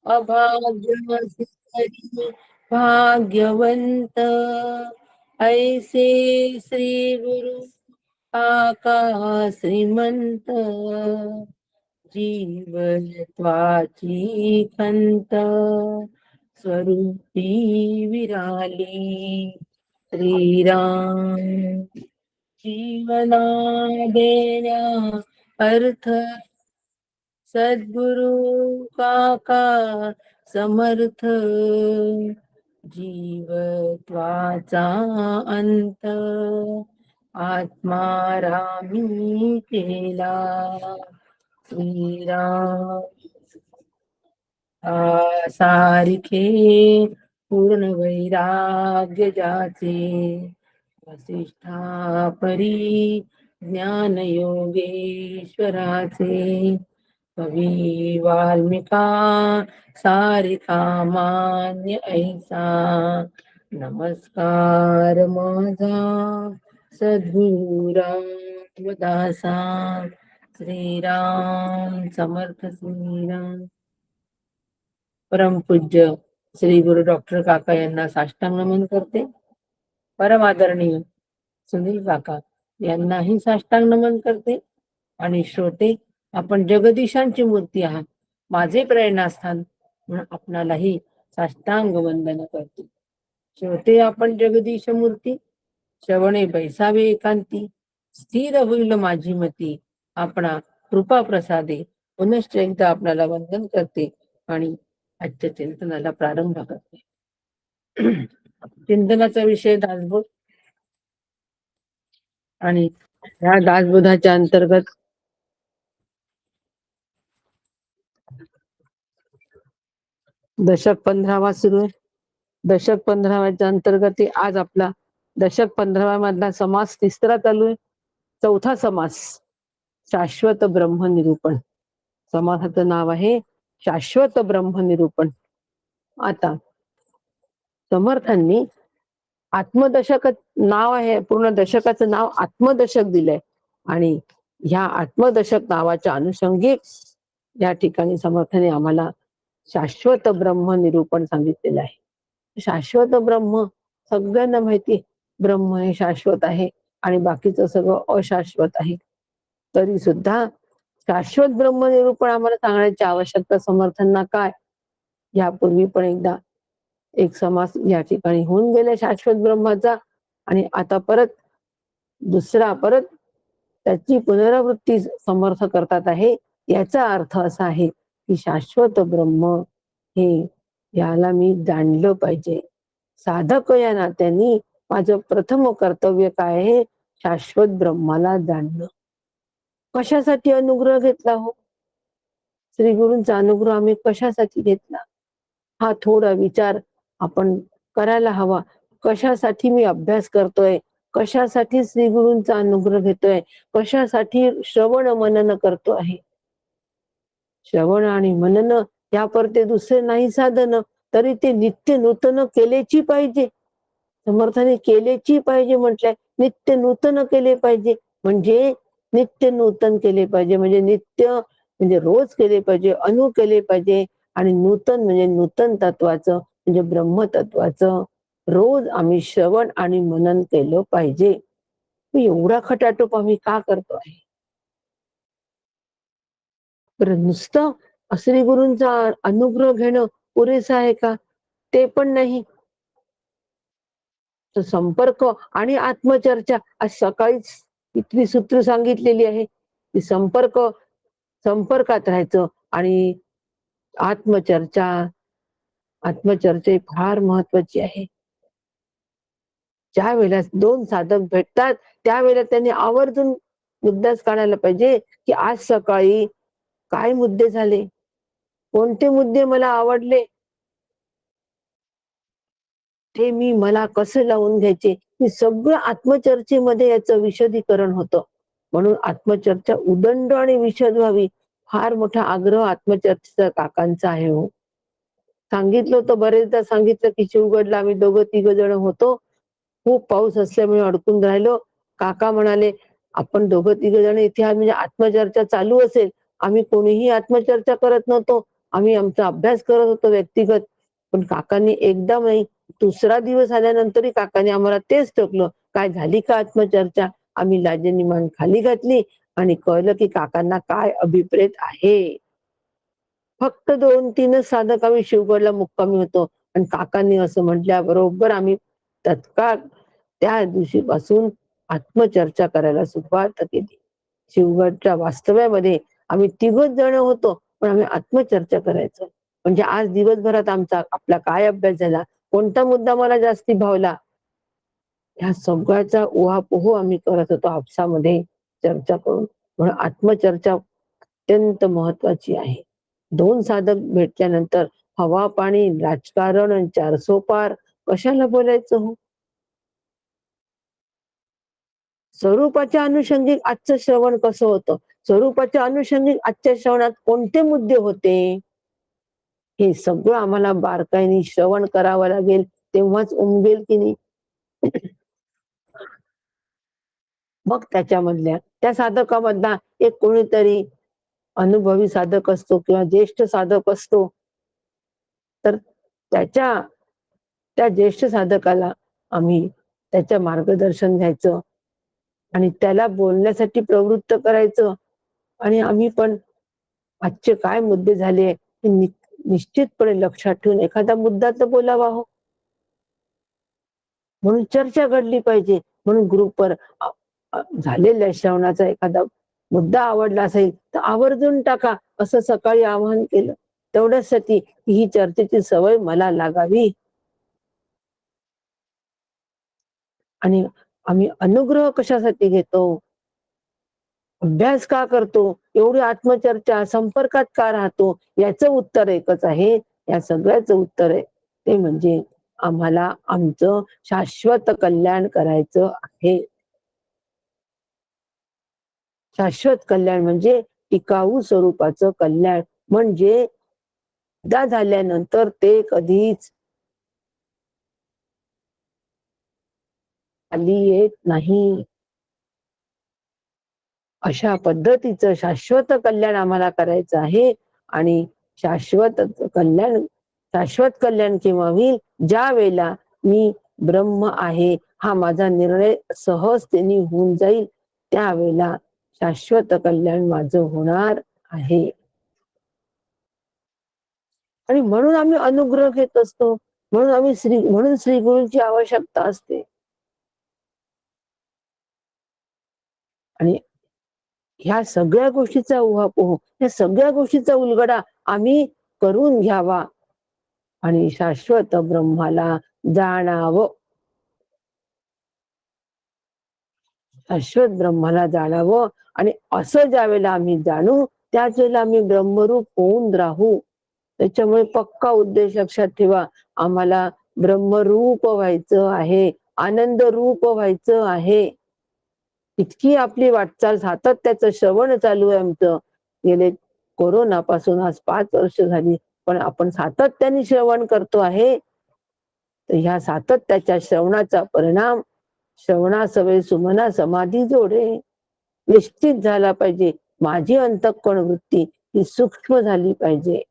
अभाग्यवसी हरि भाग्यवंत, ऐसे श्री गुरु आका श्रीमंत, जीवत्वाची खंत स्वरूपी विराली श्रीराम. जीवना देण्या अर्थ सद्गुरु काका समर्थ, जीवत्वाचा अंत आत्मारामी केला श्रीराम. सारिखे पूर्ण वैराग्य जाचे, वसिष्ठा परी ज्ञान योगेश्वराचे, कवी वाल्मिका सारिखा मान्य ऐसा, नमस्कार माझा सद्गुरू रामदासा. श्रीराम समर्थ. श्रीराम. परमपूज्य श्री गुरु डॉक्टर काका यांना साष्टांग नमन करते. परम आदरणीय सुनील काका यांनाही साष्टांग नमन करते. आणि श्रोते, आपण जगदीशांची मूर्ती आहात, माझे प्रेरणास्थान म्हणून आपणालाही साष्टांग वंदन करते. श्रोते, आपण जगदीश मूर्ती, श्रवणे बैसावे एकांती, स्थिर होईल माझी मती, आपणा कृपा प्रसादे. पुनश्च एकदा आपणाला वंदन करते आणि आजच्या चिंतनाला प्रारंभ करते. चिंतनाचा विषय दासबोध, आणि ह्या दासबोधाच्या अंतर्गत दशक 15वा सुरू आहे. दशक 15व्याच्या अंतर्गत आज आपला दशक 15व्या मधला समास तिसरा चालू आहे. चौथा समास शाश्वत ब्रह्म निरूपण. समासाचं नाव आहे शाश्वत ब्रह्म निरूपण. आता समर्थांनी आत्मदशक नाव आहे, पूर्ण दशकाचं नाव आत्मदशक दिलंय, आणि ह्या आत्मदशक नावाच्या अनुषंगिक या ठिकाणी समर्थांनी आम्हाला शाश्वत ब्रह्म निरूपण सांगितलेलं आहे. शाश्वत ब्रह्म सगळ्यांना माहिती, ब्रह्म हे शाश्वत आहे आणि बाकीचं सगळं अशाश्वत आहे. तरी सुद्धा शाश्वत ब्रह्म निरूपण आम्हाला सांगण्याची आवश्यकता समर्थांना काय? यापूर्वी पण एकदा एक समास या ठिकाणी होऊन गेले शाश्वत ब्रह्माचा, आणि आता परत दुसरा त्याची पुनरावृत्ती समर्थ करतात आहे. याचा अर्थ असा आहे की शाश्वत ब्रह्म हे याला मी जाणलं पाहिजे. साधक या नात्याने माझं प्रथम कर्तव्य काय आहे? शाश्वत ब्रह्माला जाणणं. कशासाठी अनुग्रह घेतला हो? श्री गुरूंचा अनुग्रह आम्ही कशासाठी घेतला? हा थोडा विचार आपण करायला हवा. कशासाठी मी अभ्यास करतोय? कशासाठी श्री गुरूंचा अनुग्रह घेतोय? कशासाठी श्रवण मनन करतो आहे? श्रवण आणि मनन यापरते दुसरे नाही साधन, तरी ते नित्य नूतन केलेची पाहिजे. समर्थाने केलेची पाहिजे म्हटलंय. नित्य नूतन केले पाहिजे म्हणजे नित्य नूतन केले पाहिजे म्हणजे नित्य म्हणजे रोज केले पाहिजे, अनु केले पाहिजे. आणि नूतन म्हणजे नूतन तत्वाचं म्हणजे ब्रह्मतत्वाचं रोज आम्ही श्रवण आणि मनन केलं पाहिजे. एवढा खटाटोप आम्ही का करतो आहे? नुसतं श्री गुरूंचा अनुग्रह घेणं पुरेसं आहे का? ते पण नाही. संपर्क आणि आत्मचर्चा आज सकाळीच इतकी सूत्र सांगितलेली आहे की संपर्कात राहायचं आणि आत्मचर्चा फार महत्वाची आहे. ज्या वेळेला दोन साधक भेटतात त्यावेळेला त्यांनी आवर्जून मुद्दाच काढायला पाहिजे की आज सकाळी काय मुद्दे झाले, कोणते मुद्दे मला आवडले, ते मी मला कसं लावून घ्यायचे, हे सगळं आत्मचर्चेमध्ये याचं विशदीकरण होतं. म्हणून आत्मचर्चा उदंड आणि विशद व्हावी, फार मोठा आग्रह आत्मचर्चेचा काकांचा आहे हो. सांगितलं होतं, बरेचदा सांगितलं की शिवगडला आम्ही 2-3 जण होतो. खूप पाऊस असल्यामुळे अडकून राहिलो. काका म्हणाले आपण 2-3 जण इथे म्हणजे आत्मचर्चा चालू असेल. आम्ही कोणीही आत्मचर्चा करत नव्हतो. आम्ही आमचा अभ्यास करत होतो व्यक्तिगत. पण काकांनी एकदा नाही, दुसरा दिवस आल्यानंतरही काकांनी आम्हाला तेच टोकलं. "काय झाली का आत्मचर्चा?" आम्ही लाजेने मान खाली घातली आणि कळलं की काकांना काय अभिप्रेत आहे. फक्त 2-3च साधक आम्ही शिवगडला मुक्कामी होतो आणि काकांनी असं म्हटल्याबरोबर आम्ही तत्काळ त्या दिवशीपासून आत्मचर्चा करायला सुरुवात केली. शिवगडच्या वास्तव्यामध्ये आम्ही तिघच जण होतो, पण आम्ही आत्मचर्चा करायचो. म्हणजे आज दिवसभरात आपला काय अभ्यास झाला, कोणता मुद्दा मला जास्ती भावला, ह्या सगळ्याचा उहापोह आम्ही करत होतो आपसामध्ये चर्चा करून. म्हणून आत्मचर्चा अत्यंत महत्वाची आहे. 2 साधक भेटल्यानंतर हवा, पाणी, राजकारण आणि 400 पार कशाला बोलायचं हो? स्वरूपाच्या अनुषंगिक आजचं श्रवण कसं होतं? स्वरूपाच्या अनुषंगिक आजच्या श्रवणात कोणते मुद्दे होते? हे सगळं आम्हाला बारकाईने श्रवण करावं लागेल, तेव्हाच उमगेल की नाही. मग त्याच्यामधल्या त्या साधकामधला एक कोणीतरी अनुभवी साधक असतो किंवा ज्येष्ठ साधक असतो, तर त्याच्या त्या ज्येष्ठ साधकाला आम्ही त्याच्या मार्गदर्शन घ्यायचं आणि त्याला बोलण्यासाठी प्रवृत्त करायचं आणि आम्ही पण आजचे काय मुद्दे झाले हे निश्चितपणे लक्षात ठेवून एखादा मुद्दा तर बोलावा हो. म्हणून चर्चा घडली पाहिजे. म्हणून ग्रुपवर झालेल्या श्रवणाचा एखादा मुद्दा आवडला असेल तर आवर्जून टाका, असं सकाळी आवाहन केलं. तेवढ्यासाठी ही चर्चेची सवय मला लागावी. आणि आम्ही अनुग्रह कशासाठी घेतो? अभ्यास का करतो? एवढी आत्मचर्चा, संपर्कात का राहतो? याचं उत्तर एकच आहे. या सगळ्याचं उत्तर आहे ते म्हणजे आम्हाला आमचं शाश्वत कल्याण करायचं आहे. शाश्वत कल्याण म्हणजे टिकाऊ स्वरूपाचं कल्याण. म्हणजे एकदा झाल्यानंतर ते कधीच खाली येत नाही. अशा पद्धतीचं शाश्वत कल्याण आम्हाला करायचं आहे आणि शाश्वत कल्याण शाश्वत कल्याण केव्हा होईल? ज्या वेळेला मी ब्रह्म आहे हा माझा निर्णय सहजतेने होऊन जाईल, त्यावेळेला शाश्वत कल्याण माझं होणार आहे. आणि म्हणून आम्ही अनुग्रह घेत असतो. म्हणून श्री गुरूंची आवश्यकता असते. आणि ह्या सगळ्या गोष्टीचा उहापोह, या सगळ्या गोष्टीचा उलगडा आम्ही करून घ्यावा आणि शाश्वत ब्रह्माला जाणावं. शाश्वत ब्रह्माला जाणावं आणि असं ज्या वेळेला आम्ही जाणू, त्याच वेळेला आम्ही ब्रह्मरूप होऊन राहू. त्याच्यामुळे पक्का उद्देश लक्षात ठेवा, आम्हाला ब्रह्मरूप व्हायचं आहे, आनंद रूप व्हायचं आहे. इतकी आपली वाटचाल सातत्याचं श्रवण चालू आहे आमचं. गेले कोरोनापासून आज 5 वर्ष झाली, पण आपण सातत्याने श्रवण करतो आहे. तर ह्या सातत्याच्या श्रवणाचा परिणाम श्रवणासवे सुमना समाधी जोडे निश्चित झाला पाहिजे. माझी अंतःकरण वृत्ती ही सूक्ष्म झाली पाहिजे.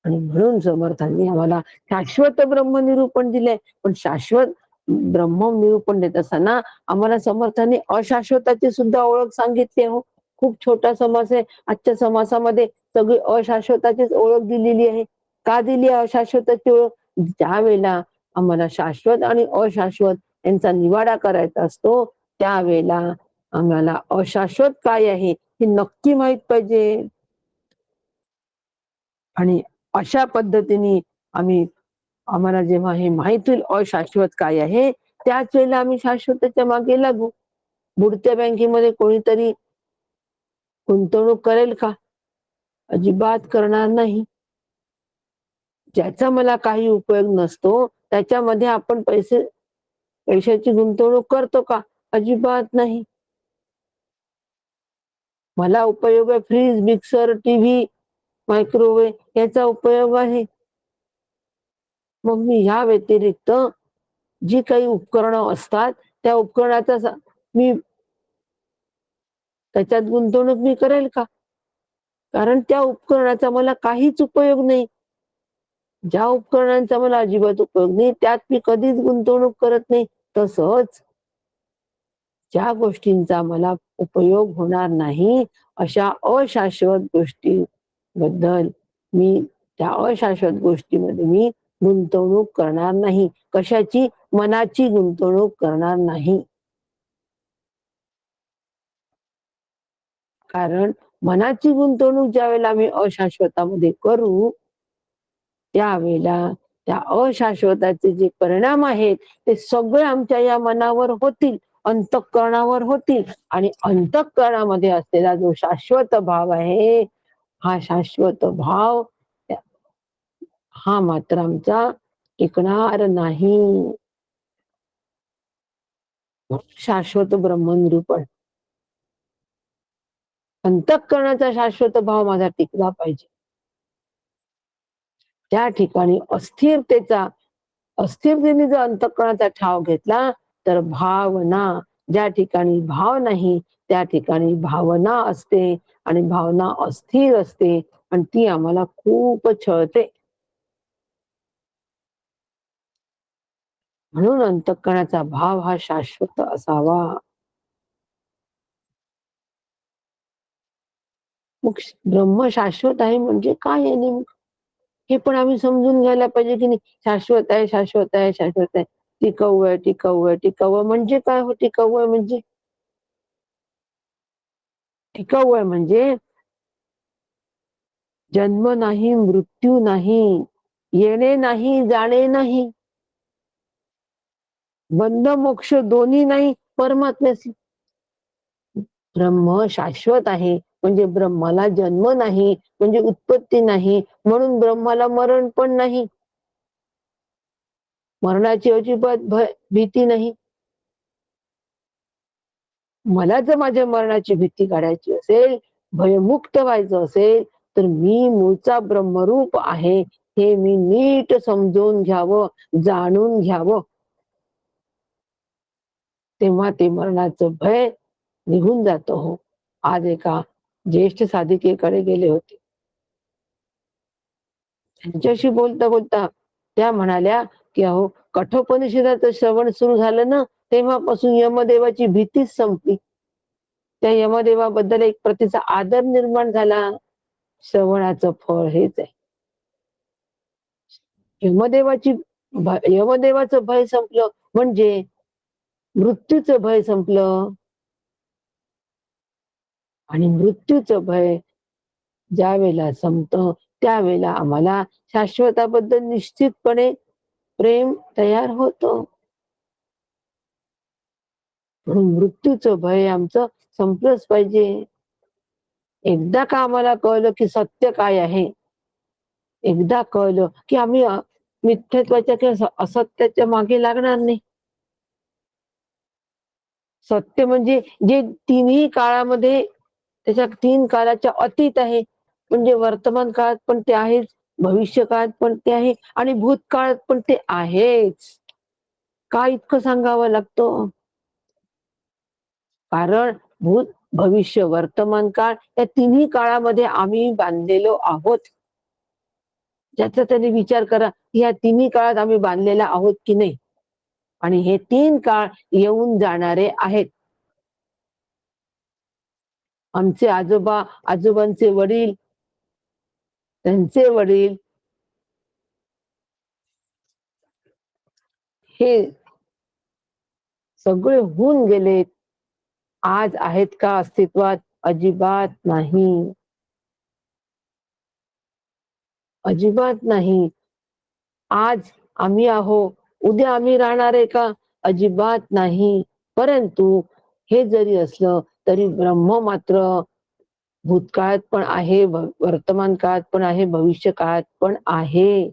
आणि म्हणून समर्थांनी आम्हाला शाश्वत ब्रह्मनिरूपण दिले. पण शाश्वत ब्रह्मनिरूपण देत असताना आम्हाला समर्थांनी अशाश्वताची सुद्धा ओळख सांगितली हो. खूप छोटा समास आहे. आजच्या समासामध्ये सगळी अशाश्वताचीच ओळख दिलेली आहे. का दिली अशाश्वताची ओळख? ज्या वेळेला आम्हाला शाश्वत आणि अशाश्वत यांचा निवाडा करायचा असतो, त्यावेळेला आम्हाला अशाश्वत काय आहे हे नक्की माहित पाहिजे. आणि अशा पद्धतीने आम्हाला जेव्हा हे माहित होईल अशाश्वत काय आहे, त्याच वेळेला आम्ही शाश्वताच्या मागे लागू. बुडत्या बँकेमध्ये कोणीतरी गुंतवणूक करेल का? अजिबात करणार नाही. ज्याचा मला काही उपयोग नसतो, त्याच्यामध्ये आपण पैशाची गुंतवणूक करतो का? अजिबात नाही. मला उपयोग आहे फ्रीज, मिक्सर, टीव्ही, मायक्रोवेव्ह याचा उपयोग आहे. मग मी ह्या व्यतिरिक्त जी काही उपकरणं असतात, त्या मी त्याच्यात गुंतवणूक करेल का? कारण त्या उपकरणाचा मला काहीच उपयोग नाही. ज्या उपकरणांचा मला अजिबात उपयोग नाही, त्यात मी कधीच गुंतवणूक करत नाही. तसंच ज्या गोष्टींचा मला उपयोग होणार नाही, अशा अशाश्वत गोष्टीबद्दल मी त्या अशाश्वत गोष्टीमध्ये मी गुंतवणूक करणार नाही. कशाची? मनाची गुंतवणूक करणार नाही. कारण मनाची गुंतवणूक ज्यावेळेला आम्ही अशाश्वतामध्ये करू, त्यावेळेला त्या अशाश्वताचे जे परिणाम आहेत, ते सगळे आमच्या या मनावर होतील, अंतःकरणावर होतील आणि अंतःकरणामध्ये असलेला जो शाश्वत भाव आहे, हा शाश्वत भाव हा मात्र आमचा टिकणार नाही. शाश्वत ब्रह्मनिरूपण. अंतःकरणाचा शाश्वत भाव माझा टिकला पाहिजे. त्या ठिकाणी अस्थिरतेने जर अंतःकरणाचा ठाव घेतला, तर भावना, ज्या ठिकाणी भाव नाही, त्या ठिकाणी भावना असते आणि भावना अस्थिर असते आणि ती आम्हाला खूप छळते. म्हणून अंतःकरणाचा भाव हा शाश्वत असावा. मग ब्रह्म शाश्वत आहे म्हणजे काय आहे नेमकं? हे पण आम्ही समजून घ्यायला पाहिजे की नाही. शाश्वत आहे, शाश्वत आहे, शाश्वत आहे. टिकाऊ आहे, टिकाऊ आहे, टिकाऊ आहे म्हणजे काय हो? टिकाऊ आहे म्हणजे टिकाऊ आहे म्हणजे जन्म नाही, मृत्यू नाही, येणे नाही, जाणे नाही, बंध मोक्ष दोन्ही नाही, परमात्म्याशी. ब्रह्म शाश्वत आहे म्हणजे ब्रह्माला जन्म नाही, म्हणजे उत्पत्ती नाही, म्हणून ब्रह्माला मरण पण नाही, मरणाची अजिबात भीती नाही. मला जर माझ्या मरणाची भीती काढायची असेल, भयमुक्त व्हायचं असेल, तर मी मूळचा ब्रह्मरूप आहे हे मी नीट समजून घ्यावं, जाणून घ्यावं. तेव्हा ते मरणाचं भय निघून जातं हो. आज एका ज्येष्ठ साधिकेकडे गेले होते. त्यांच्याशी बोलता बोलता त्या म्हणाल्या की अहो, कठोपनिषदाचं श्रवण सुरू झालं ना, तेव्हापासून यमदेवाची भीतीच संपली. त्या यमदेवाबद्दल एक प्रतीचा आदर निर्माण झाला. श्रवणाचं फळ हेच आहे. यमदेवाची यमदेवाचं भय संपलं म्हणजे मृत्यूचं भय संपलं. आणि मृत्यूचं भय ज्या वेळेला संपतं, त्यावेळेला आम्हाला शाश्वताबद्दल निश्चितपणे प्रेम तयार होतं. म्हणून मृत्यूचं भय आमचं संपलंच पाहिजे. एकदा का आम्हाला कळलं की सत्य काय आहे, एकदा कळलं की आम्ही मिथ्यत्वाच्या किंवा असत्याच्या मागे लागणार नाही. सत्य म्हणजे जे तिन्ही काळामध्ये, त्याच्या तीन काळाच्या अतीत आहे. म्हणजे वर्तमान काळात पण ते आहेच, भविष्य काळात पण ते आहे आणि भूतकाळात पण ते आहेच. का इतकं सांगावं लागतं? कारण भूत, भविष्य, वर्तमान काळ या तिन्ही काळामध्ये आम्ही बांधलेलो आहोत. ज्याचा त्यांनी विचार करा, या तिन्ही काळात आम्ही बांधलेला आहोत की नाही? आणि हे तीन काळ येऊन जाणारे आहेत. आमचे आजोबा, आजोबांचे वडील, त्यांचे वडील, हे सगळे होऊन गेलेत. आज आहेत का अस्तित्वात? अजिबात नाही. अजिबात नाही. आज आम्ही आहो, उद्या आम्ही राहणार आहे का? अजिबात नाही. परंतु हे जरी असलं तरी ब्रह्म मात्र भूतकाळात पण आहे, वर्तमान काळात पण आहे, भविष्य काळात पण आहे.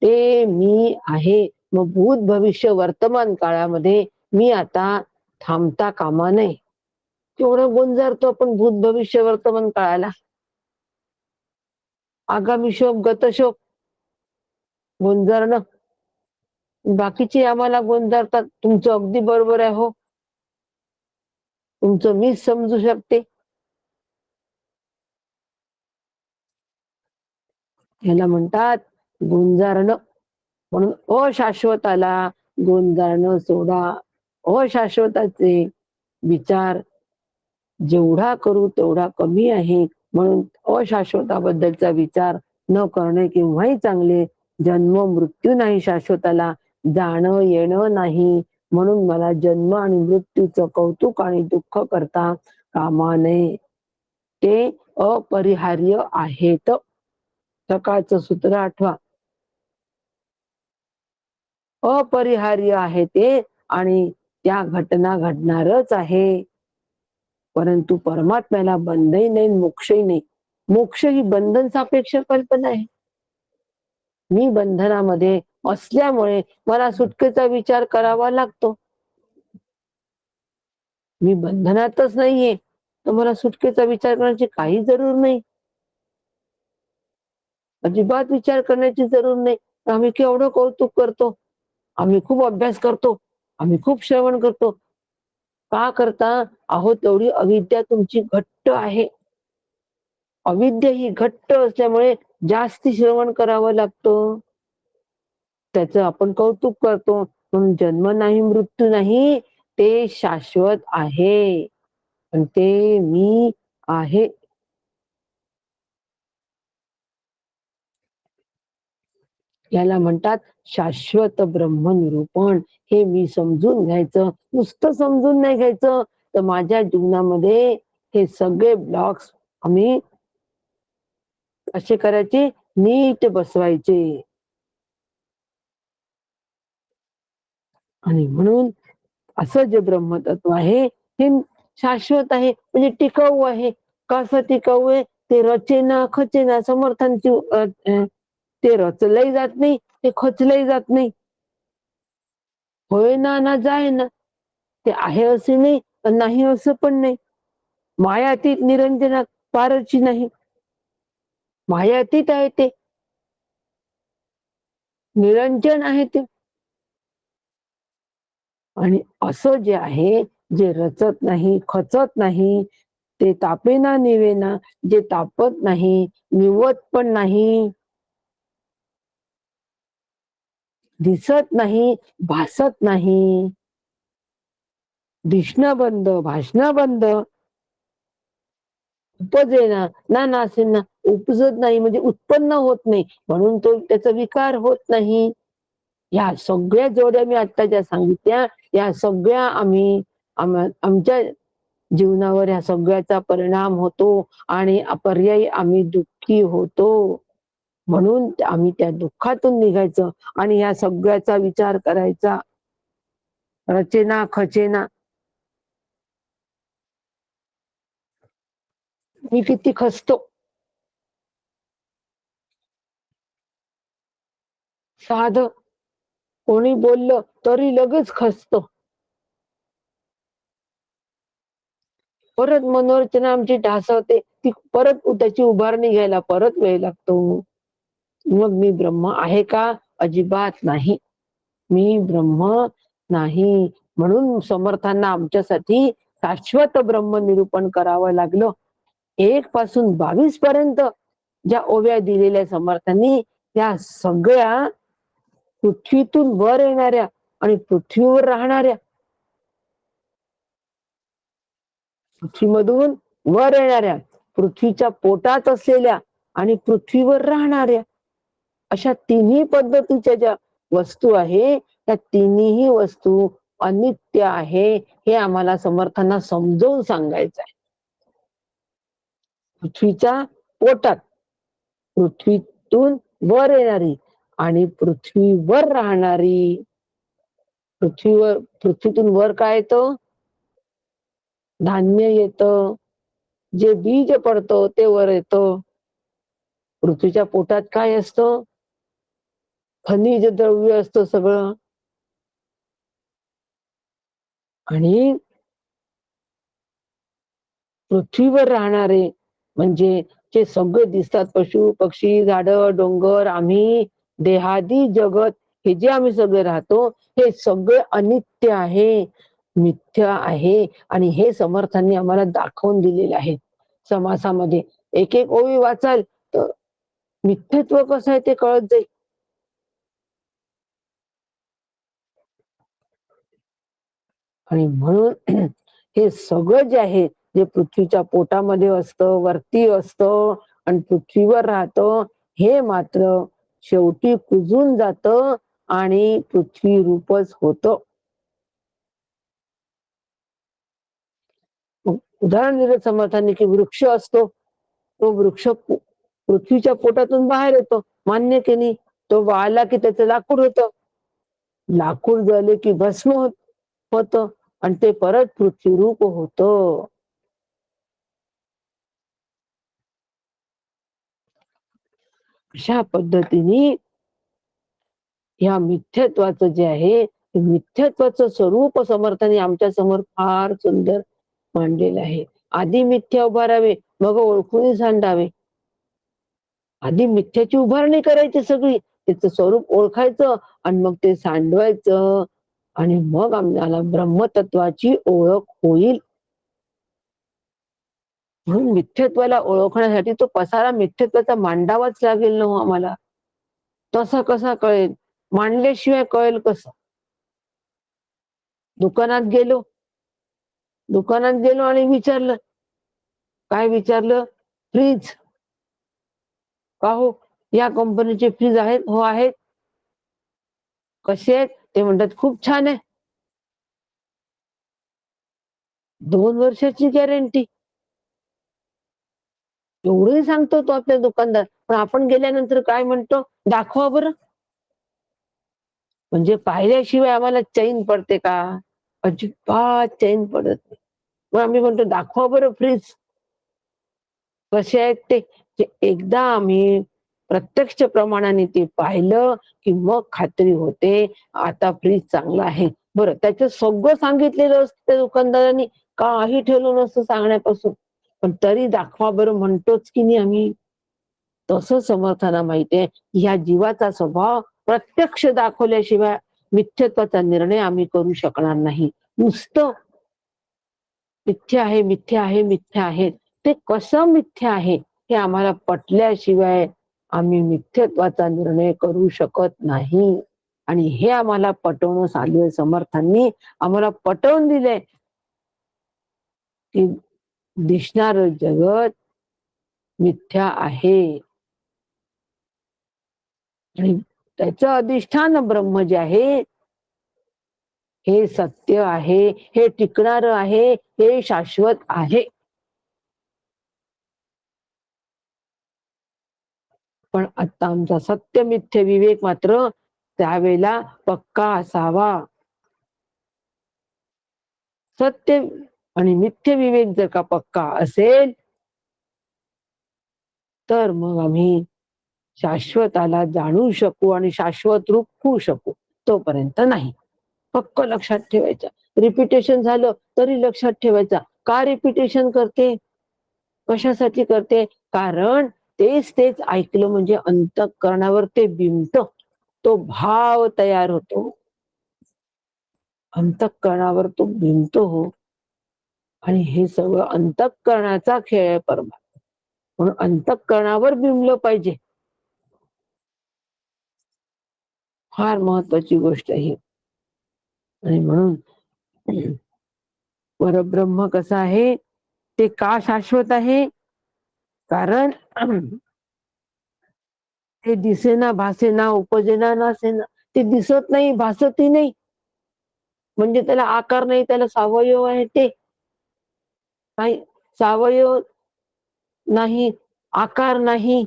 ते मी आहे. मग भूत, भविष्य, वर्तमान काळामध्ये मी आता थांबता कामा नये. केवढं गोंजारतो आपण भूत, भविष्य, वर्तमान काळाला. आगामी शोक, गतशोक गोंजारणं. बाकीचे आम्हाला गोंजारतात. तुमचं अगदी बरोबर आहे हो. तुमचं मीच समजू शकते. याला म्हणतात गुंजारणं. म्हणून अशाश्वताला गुंजारणं सोडा. अशाश्वताचे विचार जेवढा करू तेवढा कमी आहे. म्हणून अशाश्वताबद्दलचा विचार न करणे केव्हाही चांगले. जन्म मृत्यू नाही शाश्वताला, जाणं येणं नाही. म्हणून मला जन्म आणि मृत्यूचं कौतुक आणि दुःख करता कामा नये. ते अपरिहार्य आहेत. सकाळचं सूत्र आठवा. अपरिहार्य आहे ते आणि त्या घटना घडणारच आहे. परंतु परमात्म्याला बंधही नाही, मोक्षही नाही. मोक्ष ही बंधन सापेक्ष कल्पना आहे. मी बंधनामध्ये असल्यामुळे मला सुटकेचा विचार करावा लागतो. मी बंधनातच नाहीये तर मला सुटकेचा विचार करण्याची काही जरूर नाही. अजिबात विचार करण्याची जरूर नाही. आम्ही केवढं कौतुक करतो, आम्ही खूप अभ्यास करतो, आम्ही खूप श्रवण करतो. का करता? अहो तेवढी अविद्या तुमची घट्ट आहे. अविद्या ही घट्ट असल्यामुळे जास्ती श्रवण करावं लागतं. त्याचं आपण कौतुक करतो. म्हणून जन्म नाही, मृत्यू नाही, ते शाश्वत आहे. आणि ते मी आहे. याला म्हणतात शाश्वत ब्रह्मनिरूपण. हे मी समजून घ्यायचं. नुसतं समजून नाही घ्यायचं, तर माझ्या जीवनामध्ये हे सगळे ब्लॉक्स आम्ही असे करायचे, नीट बसवायचे. आणि म्हणून असं जे ब्रह्मतत्व आहे हे शाश्वत आहे, म्हणजे टिकाऊ आहे. कसं टिकाऊ आहे? ते रचेना खचेना समर्थांची ते रचलंही जात नाही, ते खचलंही जात नाही. होय ना ना जाय ना. ते आहे असे नाही, नाही असं पण नाही. मायातीत निरंजनात पारची नाही. मायातीत आहे ते, निरंजन आहे ते. आणि असं जे आहे, जे रचत नाही, खचत नाही, ते तापेना निवेना, जे तापत नाही, निवत पण नाही, दिसत नाही, भासत नाही, दिसणं बंद, भाषणं बंद, उपजेना ना नासेना, उपजत नाही म्हणजे उत्पन्न होत नाही, म्हणून तो त्याचा विकार होत नाही. या सगळ्या जोड्या मी आता ज्या सांगितल्या, या सगळ्या आमच्या जीवनावर ह्या सगळ्याचा परिणाम होतो आणि पर्यायी आम्ही दुःखी होतो. म्हणून आम्ही त्या दुःखातून निघायचं आणि ह्या सगळ्याचा विचार करायचा. रचेना खचेना. मी किती खचतो. साधं कोणी बोललं तरी लगेच खचतो. परत मनोरचना आमची ढासळते, ती परत त्याची उभारणी घ्यायला परत वेळ लागतो. मग मी ब्रह्म आहे का? अजिबात नाही. मी ब्रह्म नाही. म्हणून समर्थांना आमच्यासाठी शाश्वत ब्रह्म निरूपण करावं लागलं. 1 पासून 22 पर्यंत ज्या ओव्या दिलेल्या समर्थांनी, त्या सगळ्या पृथ्वीतून वर येणाऱ्या आणि पृथ्वीवर राहणाऱ्या, पृथ्वीमधून वर येणाऱ्या, पृथ्वीच्या पोटात असलेल्या आणि पृथ्वीवर राहणाऱ्या, अशा तिन्ही पद्धतीच्या ज्या वस्तू आहे, त्या तिन्ही वस्तू अनित्य आहे, हे आम्हाला समर्थांना समजावून सांगायचं आहे. पृथ्वीच्या पोटात, पृथ्वीतून वर येणारी आणि पृथ्वीवर राहणारी. पृथ्वीतून वर काय येतं? धान्य येतं, जे बीज पडतं ते वर येतं. पृथ्वीच्या पोटात काय असतं? खनिज द्रव्य असतं सगळं. आणि पृथ्वीवर राहणारे म्हणजे जे सगळे दिसतात, पशु पक्षी झाडं डोंगर, आम्ही देहादी जगत, हे जे आम्ही सगळे राहतो, हे सगळे अनित्य आहे, मिथ्य आहे. आणि हे समर्थांनी आम्हाला दाखवून दिलेले आहे समासामध्ये. एक एक ओवी वाचाल तर मिथ्यत्व कसं आहे ते कळत जाईल. आणि म्हणून हे सगळं जे आहे, जे पृथ्वीच्या पोटामध्ये असतं, वरती असतं आणि पृथ्वीवर राहतं, हे मात्र शेवटी कुजून जातं आणि पृथ्वी रूपच होतं. उदाहरण दिलं समर्थांनी की वृक्ष असतो, तो वृक्ष पृथ्वीच्या पोटातून बाहेर येतो, मान्य की नाही? तो वाळला की त्याचं लाकूड होतं, लाकूड जळले की भस्म होतं आणि ते परत पृथ्वीरूप होतं. अशा पद्धतीने या मिथ्यत्वाचं जे आहे, ते मिथ्यत्वाचं स्वरूप समर्थांनी आमच्या समोर फार सुंदर मांडलेलं आहे. आधी मिथ्या उभारावे, मग ओळखून सांडावे. आधी मिथ्याची उभारणी करायची सगळी, त्याचं स्वरूप ओळखायचं आणि मग ते सांडवायचं आणि मग आम्हाला ब्रह्मतत्वाची ओळख होईल. म्हणून मिथ्यत्वाला ओळखण्यासाठी तो पसारा मिथ्यत्वाचा मांडावाच लागेल ना हो आम्हाला. तसा कसा कळेल? मांडल्याशिवाय कळेल कसं? दुकानात गेलो, दुकानात गेलो आणि विचारलं. काय विचारलं? फ्रीज. का हो? या कंपनीचे फ्रीज आहेत? हो आहेत. कसे आहेत? ते म्हणतात खूप छान आहे. 2 वर्षाची गॅरंटी. एवढंही सांगतो तो आपल्या दुकानदार. पण आपण गेल्यानंतर काय म्हणतो? दाखवा बरं. म्हणजे पाहिल्याशिवाय आम्हाला चैन पडते का? अजिबात चैन पडत नाही. मग आम्ही म्हणतो दाखवा बरं फ्रीज. कसे आहेत ते? ते एकदा आम्ही प्रत्यक्ष प्रमाणाने ते पाहिलं, की मग खात्री होते, आता फ्रीज चांगला आहे. बरं त्याचं सगळं सांगितलेलं असतं त्या दुकानदारांनी, काही ठेवलं नसतं सांगण्यापासून. पण तरी दाखवा बरं म्हणतोच की नाही आम्ही. तसं समर्थांना माहिती आहे, ह्या जीवाचा स्वभाव प्रत्यक्ष दाखवल्याशिवाय मिथ्यत्वाचा निर्णय आम्ही करू शकणार नाही. नुसतं मिथ्या आहे, मिथ्या आहे, मिथ्या आहे. ते कसं मिथ्या आहे, हे आम्हाला पटल्याशिवाय आम्ही मिथ्यत्वाचा निर्णय करू शकत नाही. आणि हे आम्हाला पटवून आलोय समर्थांनी आम्हाला पटवून दिलंय, की दिसणारं जगत मिथ्या आहे आणि त्याचं अधिष्ठान ब्रह्म जे आहे, हे सत्य आहे, हे टिकणारं आहे, हे शाश्वत आहे. पण आता आमचा सत्य मिथ्य विवेक मात्र त्यावेळेला पक्का असावा. सत्य आणि मिथ्य विवेक जर का पक्का असेल, तर मग आम्ही शाश्वताला जाणू शकू आणि शाश्वत रूप होऊ शकू. तोपर्यंत नाही. पक्क लक्षात ठेवायचं. रिपिटेशन झालं तरी लक्षात ठेवायचा. का रिपिटेशन करते? कशासाठी करते? कारण तेच तेच ऐकलं म्हणजे अंतःकरणावर ते बिंबतं. तो भाव तयार होतो. अंतःकरणावर तो बिंबतो हो. आणि हे सगळं अंतःकरणाचा खेळ आहे परमात्मा. म्हणून अंतःकरणावर बिंबलं पाहिजे. फार महत्वाची गोष्ट आहे ही. आणि म्हणून परब्रह्म कसं आहे? ते का शाश्वत आहे? कारण ते दिसेना, भासेना, उपजेना, नासेना. ते दिसत नाही, भासतही नाही. म्हणजे त्याला आकार नाही, त्याला सावयव आहे ते. नाही, सावयव नाही, आकार नाही.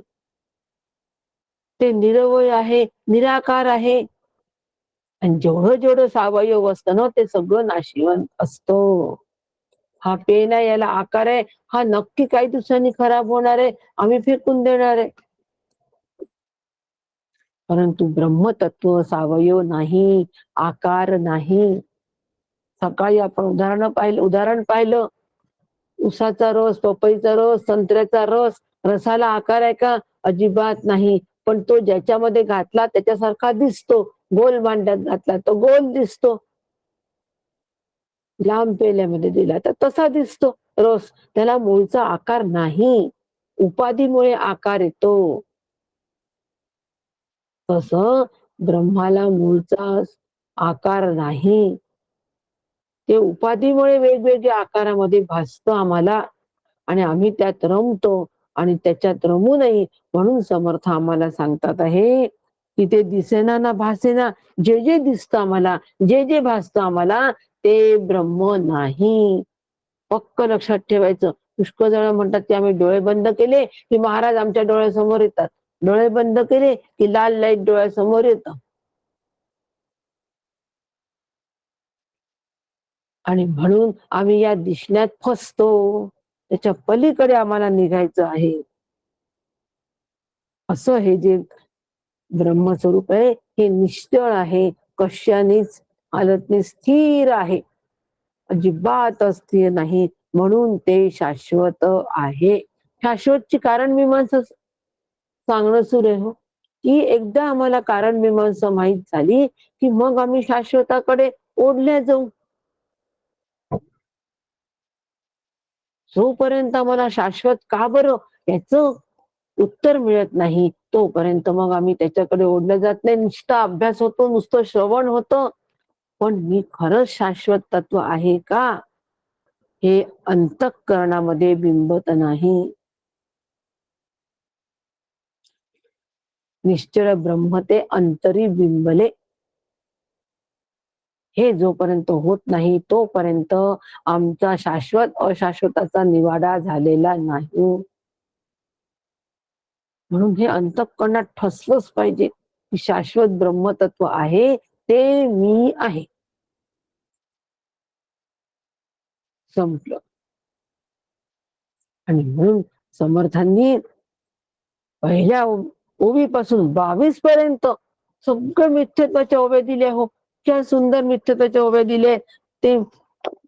ते निरवय आहे, निराकार आहे. आणि जेवढं जेवढं सावयव असतं ना, ते सगळं नाशिवंत असतं. हा पेन आहे, याला आकार आहे, हा नक्की काही दिवसांनी खराब होणार आहे, आम्ही फेकून देणार आहे. परंतु ब्रह्मतत्व सावयव नाही, आकार नाही. सकाळी आपण उदाहरण पाहिलं, उसाचा रस, पपईचा रस, संत्र्याचा रस, रसाला आकार आहे का? अजिबात नाही. पण तो ज्याच्यामध्ये घातला त्याच्यासारखा दिसतो. गोल भांड्यात घातला तर गोल दिसतो. लांब पेल्यामध्ये दिला तर तसा दिसतो रस. त्याला मूळचा आकार नाही. उपाधीमुळे आकार येतो. तसं ब्रह्माला मूळचा आकार नाही, ते उपाधीमुळे वेगवेगळ्या आकारामध्ये भासतं आम्हाला आणि आम्ही त्यात रमतो आणि त्याच्यात रमू नये म्हणून समर्थ आम्हाला सांगतात आहे की ते दिसेना ना भासेना, जे जे दिसतं आम्हाला, जे जे भासतं आम्हाला ते ब्रह्म नाही. पक्क लक्षात ठेवायचं. पुष्कळ जण म्हणतात की आम्ही डोळे बंद केले की महाराज आमच्या डोळ्यासमोर येतात, डोळे बंद केले की लाल लाईट डोळ्यासमोर येतं. आणि म्हणून आम्ही या दिसण्यात फसतो. त्याच्या पलीकडे आम्हाला निघायचं आहे. असं हे जे ब्रह्मस्वरूप आहे हे निश्चळ आहे, कशानेच हालत नाही, स्थिर आहे, अजिबात अस्थिर नाही, म्हणून ते शाश्वत आहे. शाश्वतची कारण मीमांसा सांगणं सुरू आहे हो, की एकदा आम्हाला कारण मीमांसा माहित झाली की मग आम्ही शाश्वताकडे ओढल्या जाऊ. जोपर्यंत आम्हाला शाश्वत का बरं याचं उत्तर मिळत नाही तोपर्यंत मग आम्ही त्याच्याकडे ओढलं जात नाही. नुसता अभ्यास होतो, नुसतं श्रवण होतं, पण मी खरंच शाश्वत तत्व आहे का हे अंतःकरणामध्ये बिंबत नाही. निश्चळ ब्रह्म ते अंतरी बिंबले, हे जोपर्यंत होत नाही तोपर्यंत आमचा शाश्वत अशाश्वताचा निवाडा झालेला नाही. म्हणून हे अंतःकरणात ठसलंच पाहिजे की शाश्वत ब्रह्मतत्व आहे ते मी आहे. संपलं. आणि म्हणून समर्थांनी पहिल्या ओवीपासून 22 पर्यंत सगळं मिथ्यत्वाच्या ओव्या दिल्या हो. क्या सुंदर मिथ्यत्वाच्या ओव्या दिले, ते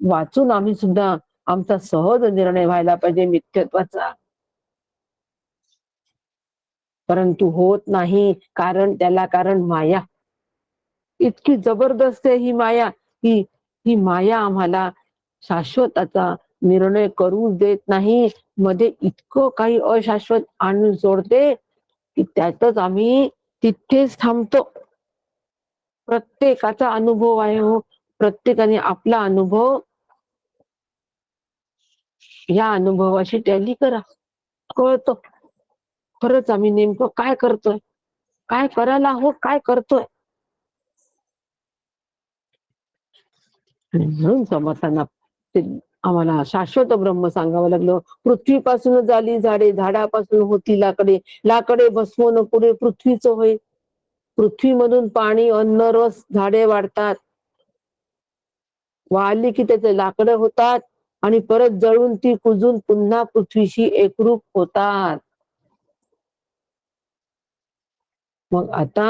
वाचून आम्ही सुद्धा आमचा सहज निर्णय व्हायला पाहिजे मिथ्यत्वाचा. परंतु होत नाही, कारण त्याला कारण माया इतकी जबरदस्त आहे ही माया, की ही माया आम्हाला शाश्वताचा निर्णय करू देत नाही. मध्ये इतकं काही अशाश्वत आणून सोडते की त्यातच आम्ही तिथेच थांबतो. प्रत्येकाचा अनुभव आहे हो, प्रत्येकाने आपला अनुभव या अनुभवाशी टॅली करा, कळतं खरंच आम्ही नेमकं काय करतोय, काय करायला हवं, काय करतोय. आणि म्हणून समर्थांना ते आम्हाला शाश्वत ब्रह्म सांगावं लागलं. पृथ्वीपासून झाली झाडे, झाडापासून होती लाकडे, लाकडे भस्म न पुढे पृथ्वीच होय. पृथ्वीमधून पाणी, अन्न, रस, झाडे वाढतात, वाळली की त्याचे लाकडं होतात आणि परत जळून ती कुजून पुन्हा पृथ्वीशी एकरूप होतात. मग आता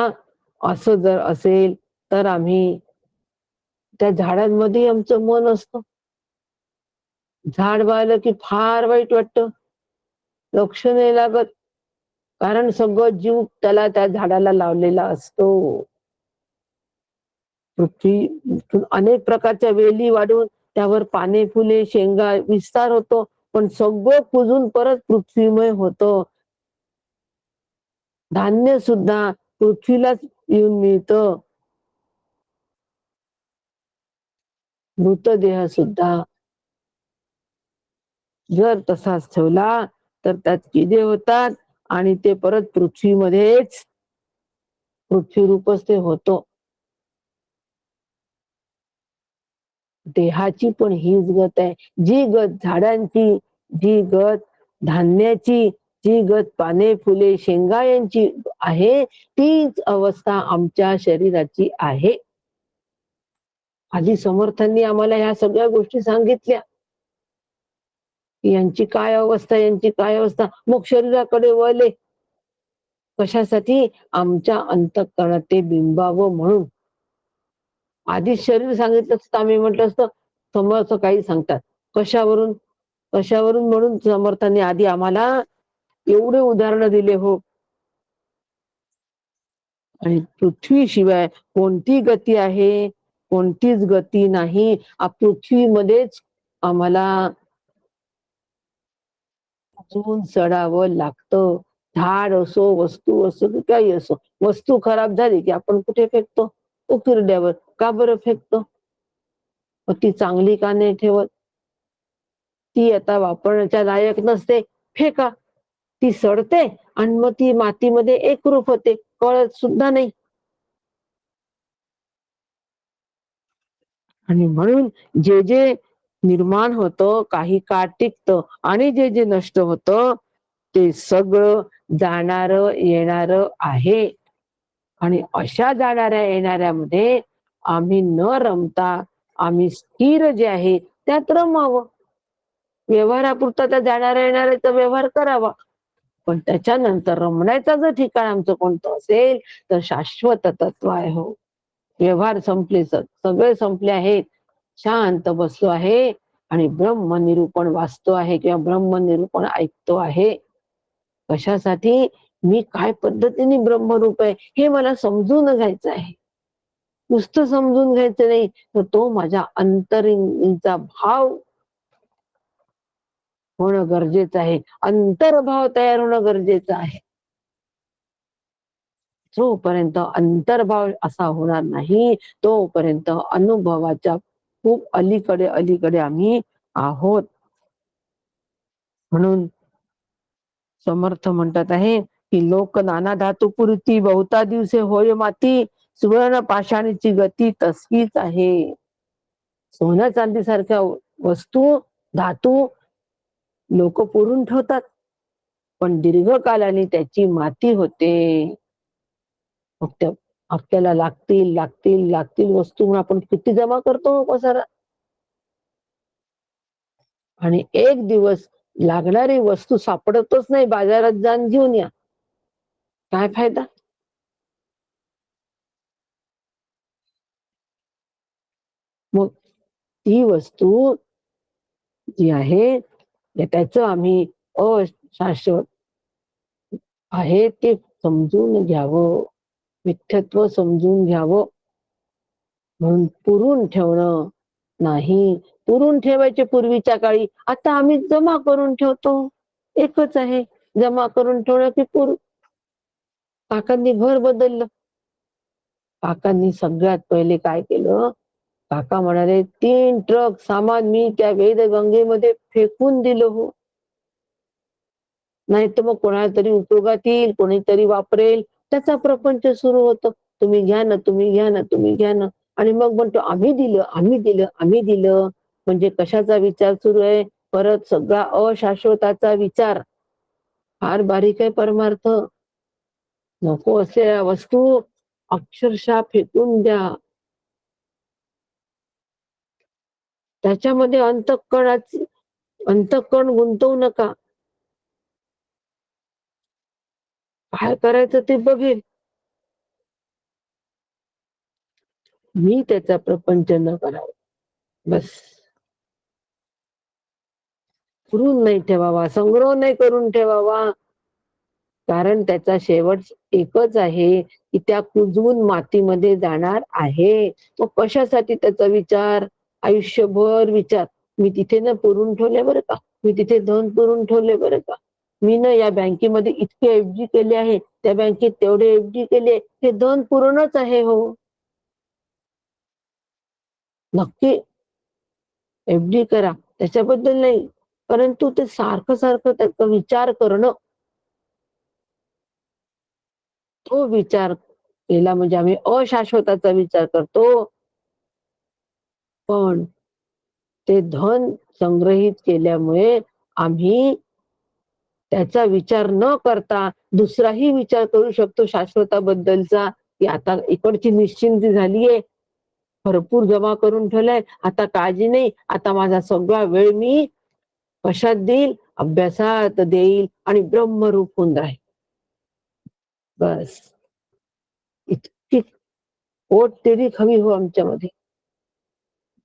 असं जर असेल तर आम्ही त्या झाडांमध्ये आमचं मन असतं. झाड वाळलं की फार वाईट वाटतं, लक्ष नाही लागत, कारण सगळं जीव त्याला त्या झाडाला लावलेला असतो. पृथ्वी अनेक प्रकारच्या वेली वाढून त्यावर पाने, फुले, शेंगा विस्तार होतो, पण सगळं कुजून परत पृथ्वीमय होतं. धान्य सुद्धा पृथ्वीलाच येऊन मिळतं. मृतदेह सुद्धा जर तसाच ठेवला तर त्यात किडे होतात आणि ते परत पृथ्वीमध्येच पृथ्वी रूपच ते होतं. देहाची पण हीच गत आहे. जी गत झाडांची, जी गत धान्याची, जी गत पाने, फुले, शेंगा यांची आहे, तीच अवस्था आमच्या शरीराची आहे. आधी समर्थांनी आम्हाला ह्या सगळ्या गोष्टी सांगितल्या, यांची काय अवस्था, यांची काय अवस्था. मग शरीराकडे वळले कशासाठी? आमच्या अंतःकरणात ते बिंबावं म्हणून. आधी शरीर सांगितलं असतं आम्ही म्हटलं असतं समर्थ काही सांगतात, कशावरून कशावरून म्हणून समर्थांनी आधी आम्हाला एवढे उदाहरण दिले हो. आणि पृथ्वीशिवाय कोणती गती आहे, कोणतीच गती नाही. पृथ्वीमध्येच आम्हाला अजून चढावं लागतं. झाड असो, वस्तू असो की काही असो, वस्तू खराब झाली की आपण कुठे फेकतो? उकिरड्यावर. का बरं फेकतो? मग ती चांगली का नाही ठेवत? ती आता वापरण्याच्या लायक नसते, फेका. ती सडते आणि मग ती मातीमध्ये एकरूप होते, कळत सुद्धा नाही. आणि म्हणून जे जे निर्माण होतं काही काळ टिकतं आणि जे जे नष्ट होतं ते सगळं जाणारं येणारं आहे. आणि अशा जाणाऱ्या येणाऱ्यामध्ये आम्ही न रमता आम्ही स्थिर जे आहे त्यात रमावं. व्यवहारापुरता त्या जाणाऱ्या येणाऱ्याचा व्यवहार करावा, पण त्याच्यानंतर रमण्याचं जर ठिकाण आमचं कोणतं असेल तर शाश्वत तत्व आहे. हो, व्यवहार संपले, सगळे संपले आहेत, शांत बसलो आहे आणि ब्रह्मनिरूपण वाचतो आहे किंवा ब्रह्मनिरूपण ऐकतो आहे. कशासाठी? मी काय पद्धतीने ब्रह्मरूप आहे हे मला समजून घ्यायचं आहे. नुसतं समजून घ्यायचं नाही, तर तो माझ्या अंतरिंचा भाव होणं गरजेचं आहे. अंतर्भाव तयार होणं गरजेचं आहे. जोपर्यंत अंतर्भाव असा होणार नाही तोपर्यंत अनुभवाच्या खूप अलीकडे अलीकडे आम्ही आहोत. म्हणून समर्थ म्हणतात आहे की लोक नाना धातू पुरती बहुता दिवसे होय माती, सुवर्ण पाषाणीची गती तसलीच आहे. सोन्या चांदी सारख्या वस्तू धातू लोक पुरून ठेवतात, पण दीर्घकालाने त्याची माती होते. फक्त आपल्याला लागतील लागतील लागतील वस्तू म्हणून आपण किती जमा करतो पसारा. आणि एक दिवस लागणारी वस्तू सापडतच नाही, बाजारात जाऊन घेऊन या, काय फायदा? मग ती वस्तू जी आहे त्याच आम्ही अशाश्वत आहे ते समजून घ्यावं, मिथ्यत्व समजून घ्यावं. म्हणून पुरून ठेवणं नाही. पुरून ठेवायचे पूर्वीच्या काळी, आता आम्ही जमा करून ठेवतो. एकच आहे, जमा करून ठेवणं की काकांनी घर बदललं. काकांनी सगळ्यात पहिले काय केलं? काका म्हणाले 3 ट्रक सामान मी त्या वेदगंगेमध्ये फेकून दिलं हो. नाही तर मग कोणाला तरी उपयोगात येईल, कोणीतरी वापरेल, त्याचा प्रपंच सुरू होतो. तुम्ही घ्या ना, तुम्ही घ्या ना, तुम्ही घ्या ना. आणि मग म्हणतो आम्ही दिलं, आम्ही दिलं, आम्ही दिलं. म्हणजे कशाचा विचार सुरू आहे? परत सगळा अशाश्वताचा विचार. फार बारीक आहे परमार्थ. नको असलेल्या वस्तू अक्षरशः फेकून द्या. त्याच्यामध्ये अंतःकरण गुंतवू नका. काय करायचं ते बघेल. मी त्याचा प्रपंच न करावा, बस. पुरून नाही ठेवावा, संग्रह नाही करून ठेवावा. कारण त्याचा शेवट एकच आहे की त्या कुजवून मातीमध्ये जाणार आहे. मग कशासाठी त्याचा विचार? आयुष्यभर विचार. मी तिथे न पुरून ठेवले बरं का, मी तिथे धन पुरून ठेवले बरं का, मी ना या बँकेमध्ये इतके एफडी केले आहे, त्या बँकेत तेवढे एफडी केले, हे धन पुरणच आहे. हो, नक्की एफडी करा, त्याच्याबद्दल नाही, परंतु ते सारखं सारखं त्याचा विचार करणं, तो विचार केला म्हणजे आम्ही अशाश्वताचा विचार करतो. पण ते धन संग्रहित केल्यामुळे आम्ही त्याचा विचार न करता दुसराही विचार करू शकतो शाश्वताबद्दलचा, की आता इकडची निश्चिंती झालीये, भरपूर जमा करून ठेवलाय, आता काळजी नाही, आता माझा सगळा वेळ मी कशात देईल? अभ्यासात देईल आणि ब्रह्मरूप होऊन राहील. बस, इतकी पोट तिरी हवी हो आमच्यामध्ये.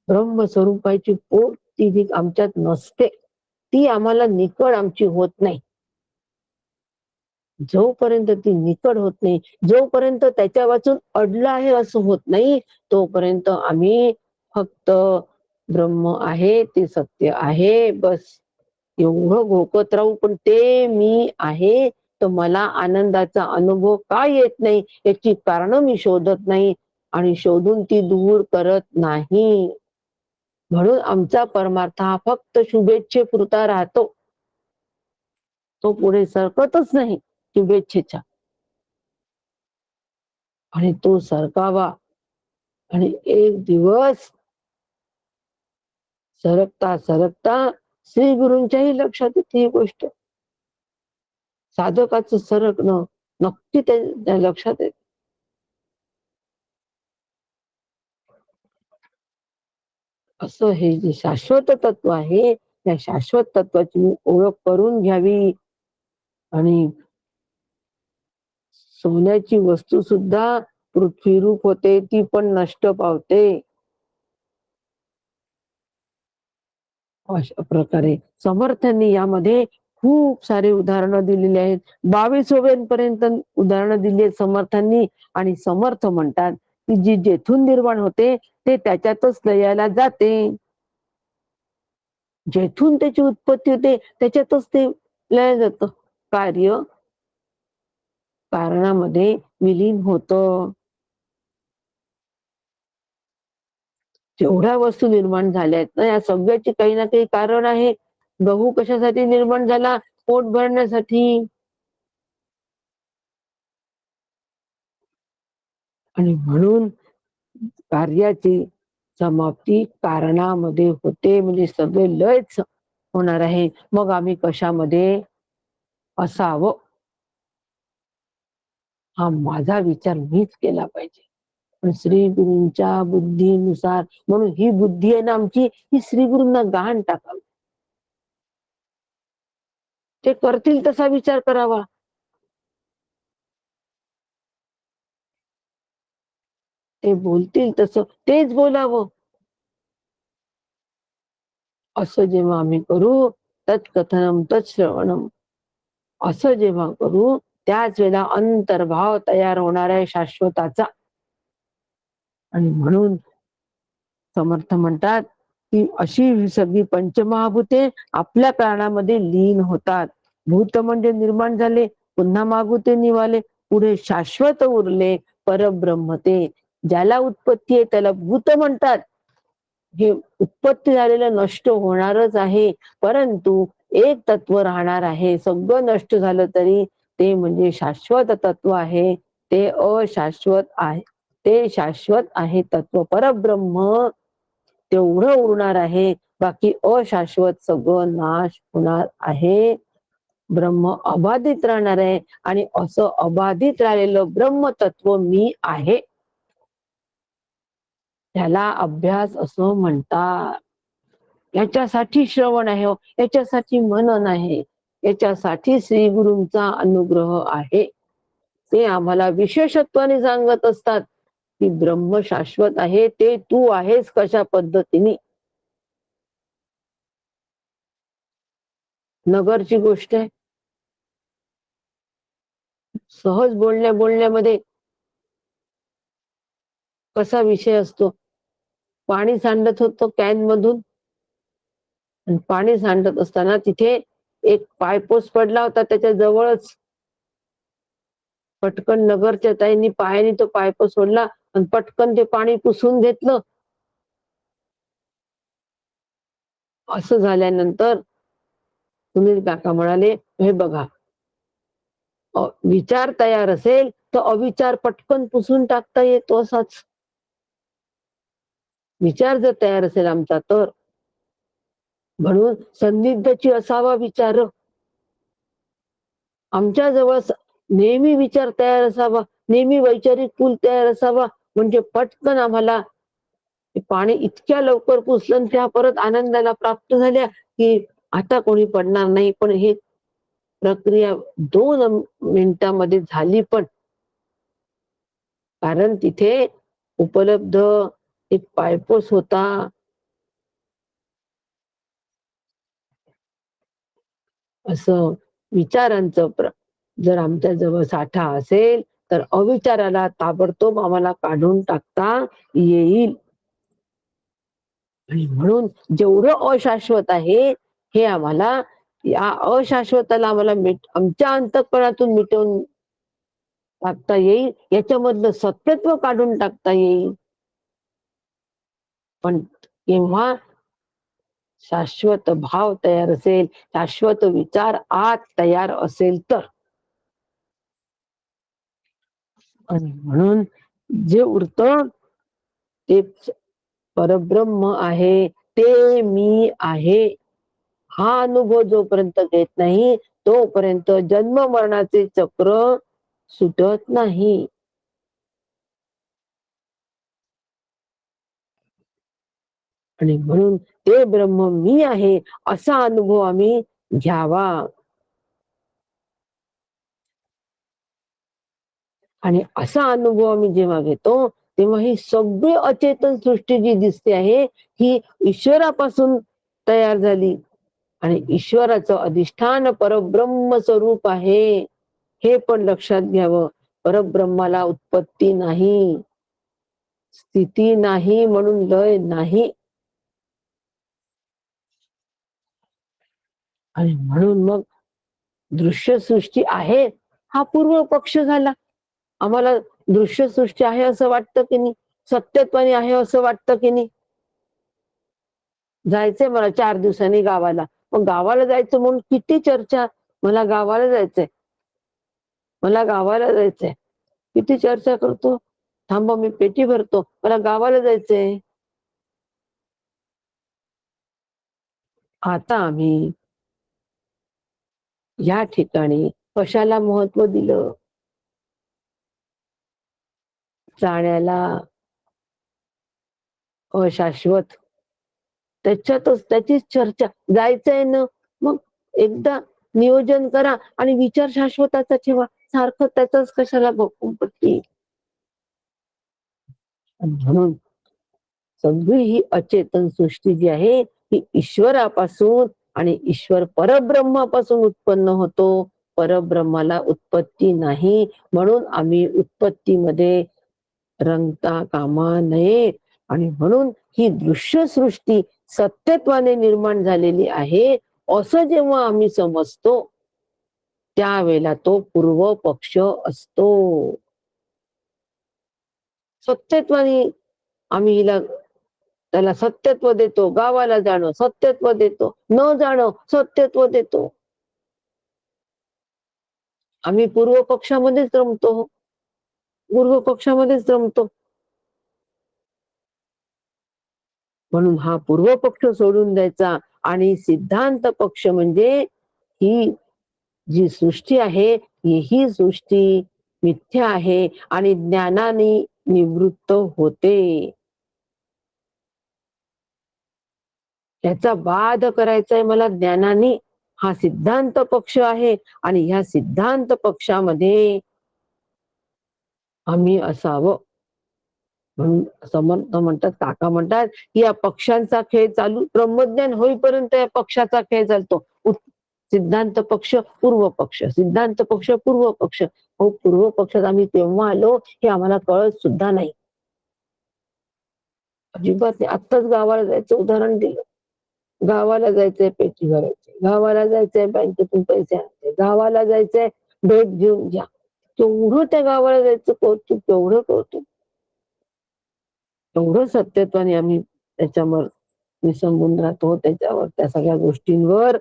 ब्रह्मस्वरूपाची पोट तिरी आमच्यात नसते, ती आम्हाला निकड आमची होत नाही. जोपर्यंत ती निकड होत नाही, जोपर्यंत त्याच्या वाचून अडलं आहे असं होत नाही, तोपर्यंत आम्ही फक्त ब्रह्म आहे, ते सत्य आहे, बस एवढं घोकत राहू. पण ते मी आहे तर मला आनंदाचा अनुभव का येत नाही याची कारण मी शोधत नाही आणि शोधून ती दूर करत नाही. म्हणून आमचा परमार्थ हा फक्त शुभेच्छेपुरता राहतो. तो पुढे सरकतच नाही शुभेच्छेच्या. आणि तो सरकावा आणि एक दिवस सरकता सरकता श्री गुरूंच्याही लक्षात येते ही गोष्ट. साधकाचं सरकणं नक्की त्या लक्षात येते. असं हे जे शाश्वत तत्व आहे, त्या शाश्वत तत्वाची ओळख करून घ्यावी. आणि सोन्याची वस्तू सुद्धा पृथ्वीरूप होते, ती पण नष्ट पावते. अशा प्रकारे समर्थांनी यामध्ये खूप सारे उदाहरणं दिलेली आहेत. 22 पर्यंत उदाहरणं दिली आहेत समर्थांनी. आणि समर्थ म्हणतात की जी जेथून निर्माण होते ते त्याच्यातच लयाला जाते. जेथून त्याची उत्पत्ती होते त्याच्यातच ते लय जात. कार्य कारणामध्ये विलीन होतं. जेवढ्या वस्तू निर्माण झाल्या आहेत ना, या सगळ्याची काही ना काही कारण आहे. गहू कशासाठी निर्माण झाला? पोट भरण्यासाठी. आणि म्हणून कार्याची समाप्ती कारणामध्ये होते, म्हणजे सगळे लयच होणार आहे. मग आम्ही कशामध्ये असावं, हा माझा विचार मीच केला पाहिजे. पण श्री गुरूंच्या बुद्धीनुसार, म्हणून ही बुद्धी आहे ना आमची, ही श्री गुरूंना गहाण टाकावी. ते करतील तसा विचार करावा. ते बोलतील तसं तेच बोलावं. असं जेव्हा आम्ही करू, तत्कथनम तत्श्रवणम, असं जेव्हा करू त्याच वेळेला अंतर्भाव तयार होणार आहे शाश्वताचा. आणि म्हणून समर्थ म्हणतात की अशी सगळी पंचमहाभूते आपल्या प्राणामध्ये लीन होतात. भूत म्हणजे निर्माण झाले, पुन्हा मागुते निवाले, पुढे शाश्वत उरले परब्रह्म ते. ज्याला उत्पत्ती आहे त्याला भूत म्हणतात. हे उत्पत्ती झालेलं नष्ट होणारच आहे, परंतु एक तत्व राहणार आहे. सगळं नष्ट झालं तरी ते म्हणजे शाश्वत तत्व आहे. ते अशाश्वत आहे. ते शाश्वत आहे तत्व परब्रह्म तेवढं उरणार आहे. बाकी अशाश्वत सगळं नाश होणार आहे. ब्रह्म अबाधित राहणार आहे. आणि असं अबाधित राहिलेलं ब्रह्मतत्व मी आहे. त्याला अभ्यास असं म्हणतात. याच्यासाठी श्रवण आहे हो, याच्यासाठी मनन आहे, याच्यासाठी श्री गुरूंचा अनुग्रह आहे. ते आम्हाला विशेषत्वाने सांगत असतात की ब्रह्म शाश्वत आहे, ते तू आहेस कशा पद्धतीने. नगरची गोष्ट आहे. सहज बोलण्यामध्ये कसा विषय असतो. पाणी सांडत होतं कॅन मधून, आणि पाणी सांडत असताना तिथे एक पायपोस पडला होता त्याच्या जवळच. पटकन नगरच्या ताईंनी पायाने तो पायपोस सोडला आणि पटकन ते पाणी पुसून घेतलं. असं झाल्यानंतर सुनील काका म्हणाले, हे बघा, विचार तयार असेल तर अविचार पटकन पुसून टाकता येतो असाच. विचार जर तयार असेल आमचा तर, म्हणून संदिग्धची असावा विचार. आमच्या जवळ नेहमी विचार तयार असावा, नेहमी वैचारिक पूल तयार असावा, म्हणजे पटकन आम्हाला पाणी इतक्या लवकर पुसलं त्या परत आनंदाला प्राप्त झाल्या की आता कोणी पडणार नाही. पण हे प्रक्रिया 2 मिनिटांमध्ये झाली. पण कारण तिथे उपलब्ध एक पायपोस होता. असं विचारांचं जर आमच्या जवळ साठा असेल तर अविचाराला ताबडतोब आम्हाला काढून टाकता येईल. आणि म्हणून जेवढं अशाश्वत आहे हे आम्हाला या अशाश्वताला आम्हाला आमच्या अंतःकरणातून मिटवून टाकता येईल, याच्यामधलं सत्यत्व काढून टाकता येईल. पण केव्हा शाश्वत भाव तयार असेल, शाश्वत विचार आत तयार असेल तर. आणि म्हणून जे उरतं ते परब्रह्म आहे, ते मी आहे. हा अनुभव जोपर्यंत घेत नाही, तोपर्यंत जन्म मरणाचे चक्र सुटत नाही. आणि म्हणून ते ब्रह्म मी आहे असा अनुभव आम्ही घ्यावा. आणि असा अनुभव आम्ही जेव्हा घेतो, तेव्हा ही सगळी अचेतन सृष्टी जी दिसते आहे, ही ईश्वरापासून तयार झाली आणि ईश्वराचं अधिष्ठान परब्रह्म स्वरूप आहे, हे पण लक्षात घ्यावं. परब्रह्माला उत्पत्ती नाही, स्थिती नाही, म्हणून लय नाही. आणि म्हणून मग दृश्य सृष्टी आहे हा पूर्व पक्ष झाला. आम्हाला दृश्य सृष्टी आहे असं वाटतं की नाही, सत्यत्वाने आहे असं वाटतं की नाही. जायचंय मला 4 दिवसांनी गावाला, मग गावाला जायचं म्हणून किती चर्चा. मला गावाला जायचंय, मला गावाला जायचंय, किती चर्चा करतो. थांबा मी पेटी भरतो, मला गावाला जायचंय. आता आम्ही या ठिकाणी कशाला महत्व दिलं? जाण्याला, अशाश्वत, त्याच्यातच त्याचीच चर्चा. जायचंय ना, मग एकदा नियोजन करा आणि विचार शाश्वताचा ठेवा. सारखं त्याच कशाला भोगपट्टी. म्हणून सगळी ही अचेतन सृष्टी जी आहे ती ईश्वरापासून आणि ईश्वर परब्रह्मापासून उत्पन्न होतो. परब्रह्माला उत्पत्ती नाही, म्हणून आम्ही उत्पत्तीमध्ये रंगता कामा नये. आणि म्हणून ही दृश्य सृष्टी सत्यत्वाने निर्माण झालेली आहे असं जेव्हा आम्ही समजतो, त्यावेळेला तो पूर्व पक्ष असतो. सत्यत्वाने आम्ही हिला त्याला सत्यत्व देतो. गावाला जाणं सत्यत्व देतो, न जाणं सत्यत्व देतो. आम्ही पूर्व पक्षामध्येच रमतो, पूर्व पक्षामध्येच रमतो. म्हणून हा पूर्व पक्ष सोडून द्यायचा आणि सिद्धांत पक्ष म्हणजे ही जी सृष्टी आहे, ही सृष्टी मिथ्या आहे आणि ज्ञानाने निवृत्त होते. त्याचा बाध करायचा मला ज्ञानाने. हा सिद्धांत पक्ष आहे आणि ह्या सिद्धांत पक्षामध्ये आम्ही असावं. म्हणून समर्थ म्हणतात, काका म्हणतात की या पक्षांचा खेळ चालू ब्रह्मज्ञान होईपर्यंत या पक्षाचा खेळ चालतो. सिद्धांत पक्ष, पूर्व पक्ष, सिद्धांत पक्ष, पूर्व पक्ष. हो, पूर्व पक्षात आम्ही तेव्हा आलो हे आम्हाला कळत सुद्धा नाही. अजिबात नाही. आत्ताच गावाला जायचं उदाहरण दिलं. गावाला जायचंय पेटी भरायची, गावाला जायचंय बँकेतून पैसे आणायचे, गावाला जायचंय भेट घेऊन घ्या. तेवढं त्या गावाला जायचं कौतुक, तेवढं कौतुक, तेवढं सत्यत्वाने आम्ही त्याच्यावर विसंबून राहतो, त्याच्यावर त्या सगळ्या गोष्टींवर.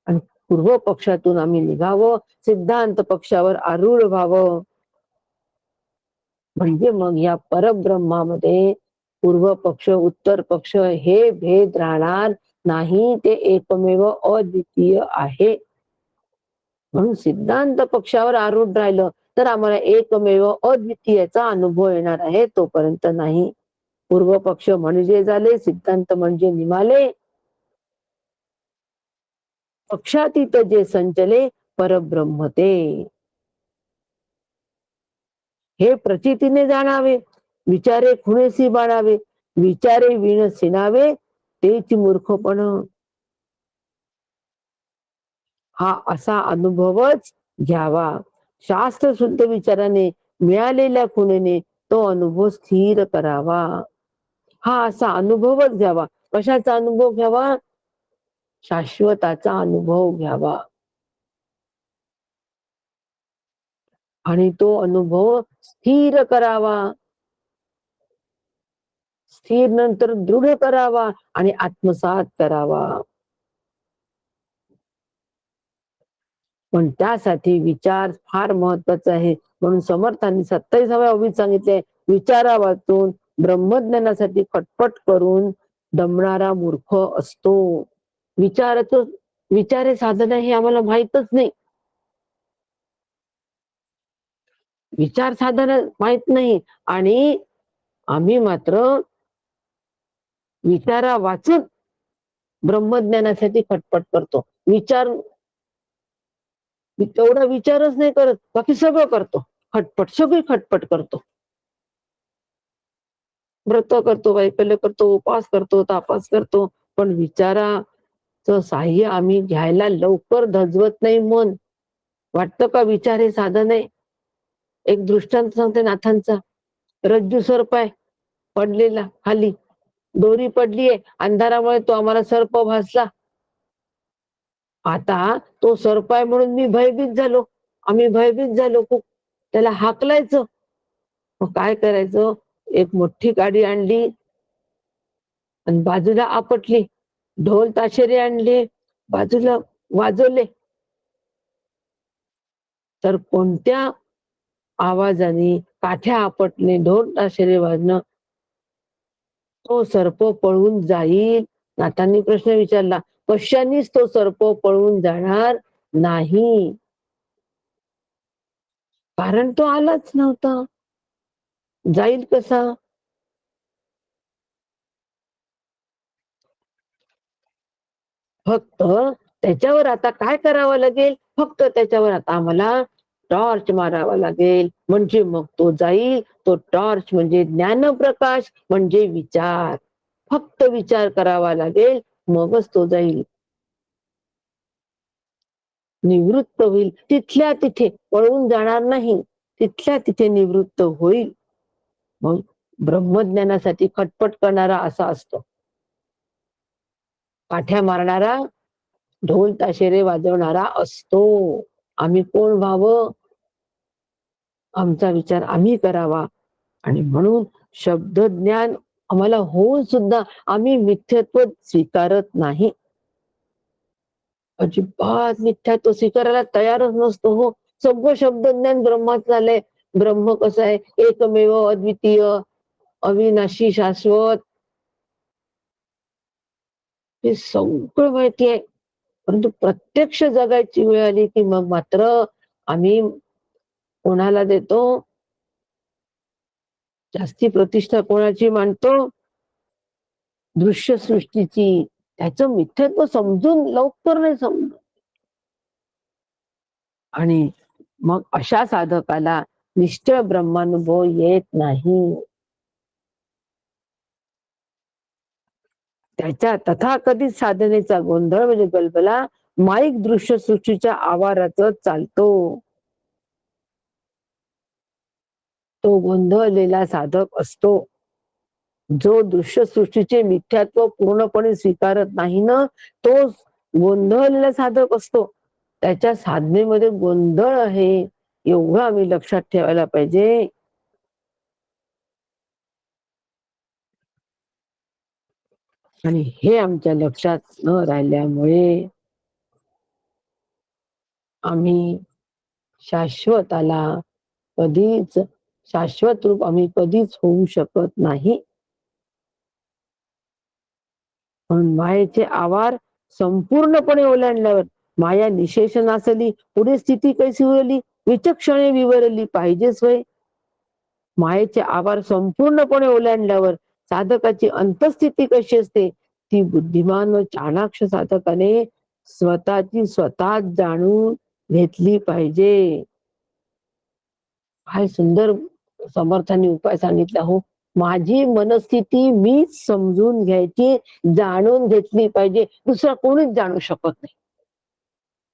आणि पूर्व पक्षातून आम्ही निघावं, सिद्धांत पक्षावर आरूढ व्हावं. म्हणजे मग या परब्रह्मामध्ये पूर्व पक्ष उत्तर पक्ष हे भेद राहणार नाही, ते एकमेव अद्वितीय आहे. म्हणून सिद्धांत पक्षावर आरूढ राहिलं तर आम्हाला एकमेव अद्वितीयचा अनुभव येणार आहे, तोपर्यंत नाही. पूर्व पक्ष म्हणजे झाले, सिद्धांत म्हणजे निमाले. पक्षातीत जे संचले परब्रह्म ते, हे प्रचितीने जाणावे. विचारे खुणेसी बाळावे, विचारे विण सिनावे, तेच मूर्खपण. हा असा अनुभवच घ्यावा. शास्त्र शुद्ध विचाराने मिळालेल्या खुणेने तो अनुभव स्थिर करावा. हा असा अनुभवच घ्यावा. कशाचा अनुभव घ्यावा? शाश्वताचा अनुभव घ्यावा आणि तो अनुभव स्थिर करावा, स्थिर नंतर दृढ करावा आणि आत्मसात करावा. पण त्यासाठी विचार फार महत्वाचा आहे. म्हणून समर्थांनी 27व्या ओवीत सांगितले, विचारा वाचून ब्रह्मज्ञानासाठी खटपट करून दमणारा मूर्ख असतो. विचार हे साधन आहे हे आम्हाला माहीतच नाही. विचार साधन माहित नाही आणि आम्ही मात्र विचारा वाचून ब्रह्मज्ञानासाठी खटपट करतो. तेवढा विचारच नाही करत, बाकी सगळं करतो. सगळी खटपट करतो. व्रत करतो, वैकल्य करतो, उपास करतो, तापास करतो, पण विचाराचं साह्य आम्ही घ्यायला लवकर धजवत नाही मन. वाटतं का विचार हे साधन आहे? एक दृष्टांत सांगते नाथांचा. रज्जू सर्प आहे पडलेला खाली, दोरी पडलीये, अंधारामुळे तो आम्हाला सर्प भासला. आता तो सर्प आहे म्हणून मी भयभीत झालो, आम्ही भयभीत झालो खूप. त्याला हाकलायचं. मग काय करायचं? एक मोठी गाडी आणली आणि बाजूला आपटली, ढोल ताशेरे आणले, बाजूला वाजवले. तर कोणत्या आवाजाने काठ्या आपटणे, ढोल ताशेरे वाजणं, तो सर्प पळून जाईल? नाथांनी प्रश्न विचारला. कशानेच तो सर्प पळून जाणार नाही, कारण तो आलाच नव्हता. जाईल कसा? फक्त त्याच्यावर आता काय करावं लागेल? फक्त त्याच्यावर आता आम्हाला टॉर्च मारावा लागेल, म्हणजे मग तो जाईल. तो टॉर्च म्हणजे ज्ञानप्रकाश, म्हणजे विचार. फक्त विचार करावा लागेल, मगच तो जाईल, निवृत्त होईल. तिथल्या तिथे पळून जाणार नाही, तिथल्या तिथे निवृत्त होईल. मग ब्रह्मज्ञानासाठी खटपट करणारा असा असतो. काठ्या मारणारा, ढोल ताशेरे वाजवणारा असतो. आम्ही कोण व्हावं? आमचा विचार आम्ही करावा. आणि म्हणून शब्द ज्ञान आम्हाला होऊन सुद्धा आम्ही मिथ्यत्व स्वीकारत नाही. अजिबात मिथ्यात्व स्वीकारायला तयारच नसतो. हो, सगळं शब्द ज्ञान ब्रह्माच झालंय. ब्रह्म कसं आहे? एकमेव अद्वितीय, अविनाशी, शाश्वत, हे सगळं माहिती आहे. परंतु प्रत्यक्ष जगायची वेळ आली की मग मात्र आम्ही कोणाला देतो? जास्ती प्रतिष्ठा कोणाची मानतो? दृश्य सृष्टीची. त्याचं मिथ्यत्व समजून लवकर नाही समजत. आणि मग अशा साधकाला निश्चळ ब्रह्मानुभव येत नाही. त्याच्या तथाकथित साधनेचा गोंधळ म्हणजे गलबला माईक दृश्य सृष्टीच्या आवारात चालतो. तो गोंधळलेला साधक असतो. जो दृश्य सृष्टीचे मिथ्यात्व पूर्णपणे स्वीकारत नाही ना, तो गोंधळलेला साधक असतो. त्याच्या साधनेमध्ये गोंधळ आहे, एवढं आम्ही लक्षात ठेवायला पाहिजे. आणि हे आमच्या लक्षात न राहिल्यामुळे आम्ही शाश्वताला कधीच, शाश्वत रूप आम्ही कधीच होऊ शकत नाही. म्हणून मायेचे आवार संपूर्णपणे ओलांडल्यावर माया निशेष नासली, पुढे स्थिती कैसी उरली, विचक्षणे विवरली पाहिजेच होय. मायेचे आवार संपूर्णपणे ओलांडल्यावर साधकाची अंतस्थिती कशी असते, ती बुद्धिमान व चाणाक्ष साधकाने स्वतःची स्वतः जाणून घेतली पाहिजे. काय सुंदर समर्थांनी उपाय सांगितला हो. माझी मनस्थिती मीच समजून घ्यायची, जाणून घेतली पाहिजे. दुसरा कोणीच जाणू शकत नाही.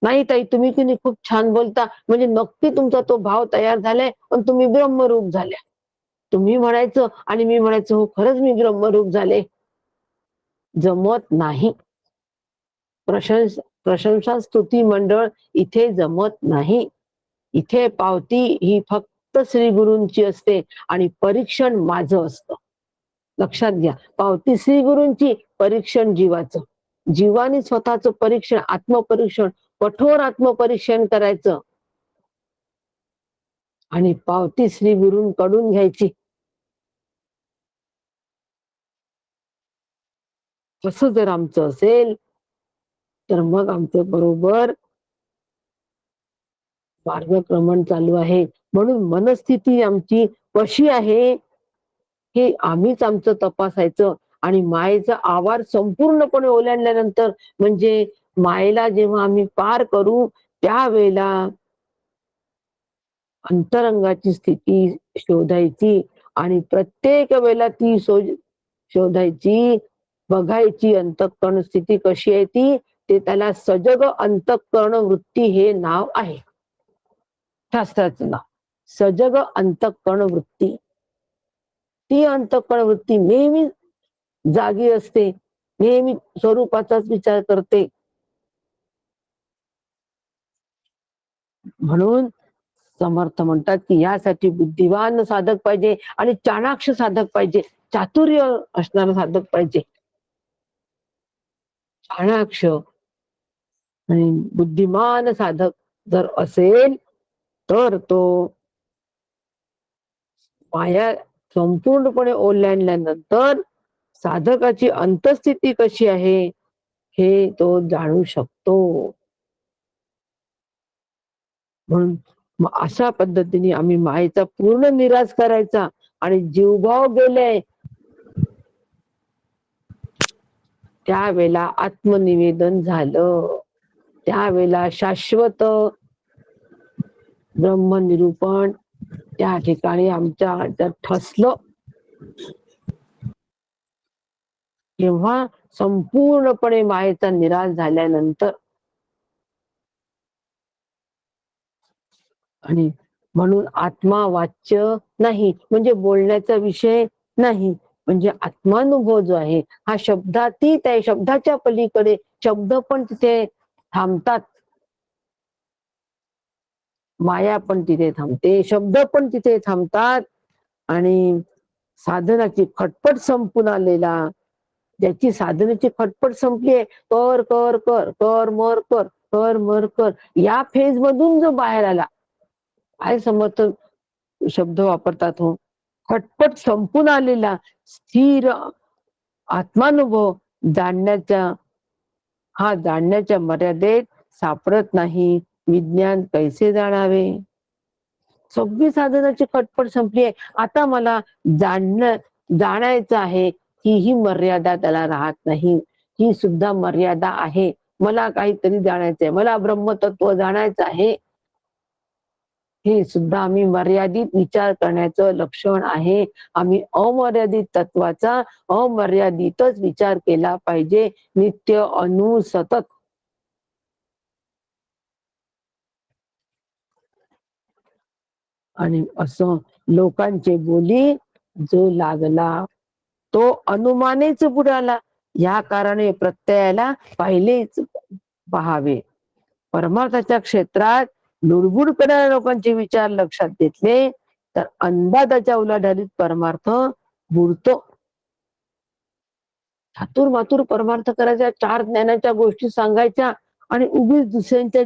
नाही ताई, तुम्ही की नाही खूप छान बोलता, म्हणजे नक्की तुमचा तो भाव तयार झालाय आणि तुम्ही ब्रह्मरूप झाल्या. तुम्ही म्हणायचं आणि मी म्हणायचं हो खरंच मी ब्रह्मरूप झाले, जमत नाही. प्रशंसा स्तुती मंडळ इथे जमत नाही. इथे पावती ही फक्त श्री गुरूंची असते आणि परीक्षण माझं असतं. लक्षात घ्या, पावती श्री गुरूंची, परीक्षण जीवाचं. जीवाने स्वतःच परीक्षण, आत्मपरीक्षण, कठोर आत्मपरीक्षण करायचं आणि पावती श्री गुरूंकडून घ्यायची. असं जर आमचं असेल तर मग आमचं बरोबर मार्गक्रमण चालू आहे. म्हणून मनस्थिती आमची कशी आहे हे आम्हीच आमचं तपासायचं आणि मायेचा आवार संपूर्णपणे ओलांडल्यानंतर, म्हणजे मायेला जेव्हा आम्ही पार करू त्यावेळेला अंतरंगाची स्थिती शोधायची आणि प्रत्येक वेळेला ती शोधायची, बघायची अंतःकरण स्थिती कशी आहे ती. ते त्याला सजग अंतःकरण वृत्ती हे नाव आहे, शास्त्राचं नाव. सजग अंतःकरण वृत्ती. ती अंतःकरण वृत्ती नेहमी जागी असते, नेहमी स्वरूपाचाच विचार करते. म्हणून समर्थ म्हणतात की यासाठी बुद्धिवान साधक पाहिजे आणि चाणाक्ष साधक पाहिजे, चातुर्य असणारा साधक पाहिजे. चाणाक्ष आणि बुद्धिमान साधक जर असेल तर तो माया संपूर्णपणे ओलांडल्यानंतर साधकाची अंतस्थिती कशी आहे हे तो जाणू शकतो. म्हणून मग अशा पद्धतीने आम्ही मायेचा पूर्ण निराश करायचा आणि जीवभाव गेले त्यावेळेला आत्मनिवेदन झालं, त्यावेळेला शाश्वत ब्रह्मनिरूपण त्या ठिकाणी आमच्या ठसलं. तेव्हा संपूर्णपणे मायेचा निराश झाल्यानंतर आणि म्हणून आत्मा वाच्य नाही, म्हणजे बोलण्याचा विषय नाही, म्हणजे आत्मानुभव जो आहे हा शब्दातीत आहे. शब्दाच्या पलीकडे शब्द पण तिथे थांबतात, माया पण तिथे थांबते, शब्द पण तिथे थांबतात आणि साधनाची खटपट संपून आलेला, ज्याची साधनेची खटपट संपली आहे, कर कर कर कर मर कर कर मर कर, या फेज मधून जो बाहेर आला, काय समर्थ शब्द वापरतात हो, खटपट संपून आलेला स्थिर आत्मानुभव जाणण्याच्या मर्यादेत सापडत नाही. विज्ञान कैसे जाणावे. सगळी साधनाची खटपट संपली आहे, आता मला जाणायचं आहे, ही मर्यादा त्याला राहत नाही. ही सुद्धा मर्यादा आहे. मला काहीतरी जाणायचंय, मला ब्रह्मतत्व जाणायचं आहे, हे सुद्धा आम्ही मर्यादित विचार करण्याचं लक्षण आहे. आम्ही अमर्यादित तत्वाचा अमर्यादितच विचार केला पाहिजे, नित्य सतत. आणि असं लोकांचे बोली जो लागला तो अनुमानेच बुडाला, या कारणे प्रत्ययाला पाहिलेच पहावे. परमार्थाच्या क्षेत्रात लुडबुड करणाऱ्या लोकांचे विचार लक्षात घेतले तर अंदाजाच्या उलाढालीत परमार्थ बुडतो. मातूर परमार्थ करायच्या, चार ज्ञानाच्या गोष्टी सांगायच्या आणि उगीच दुसऱ्यांच्या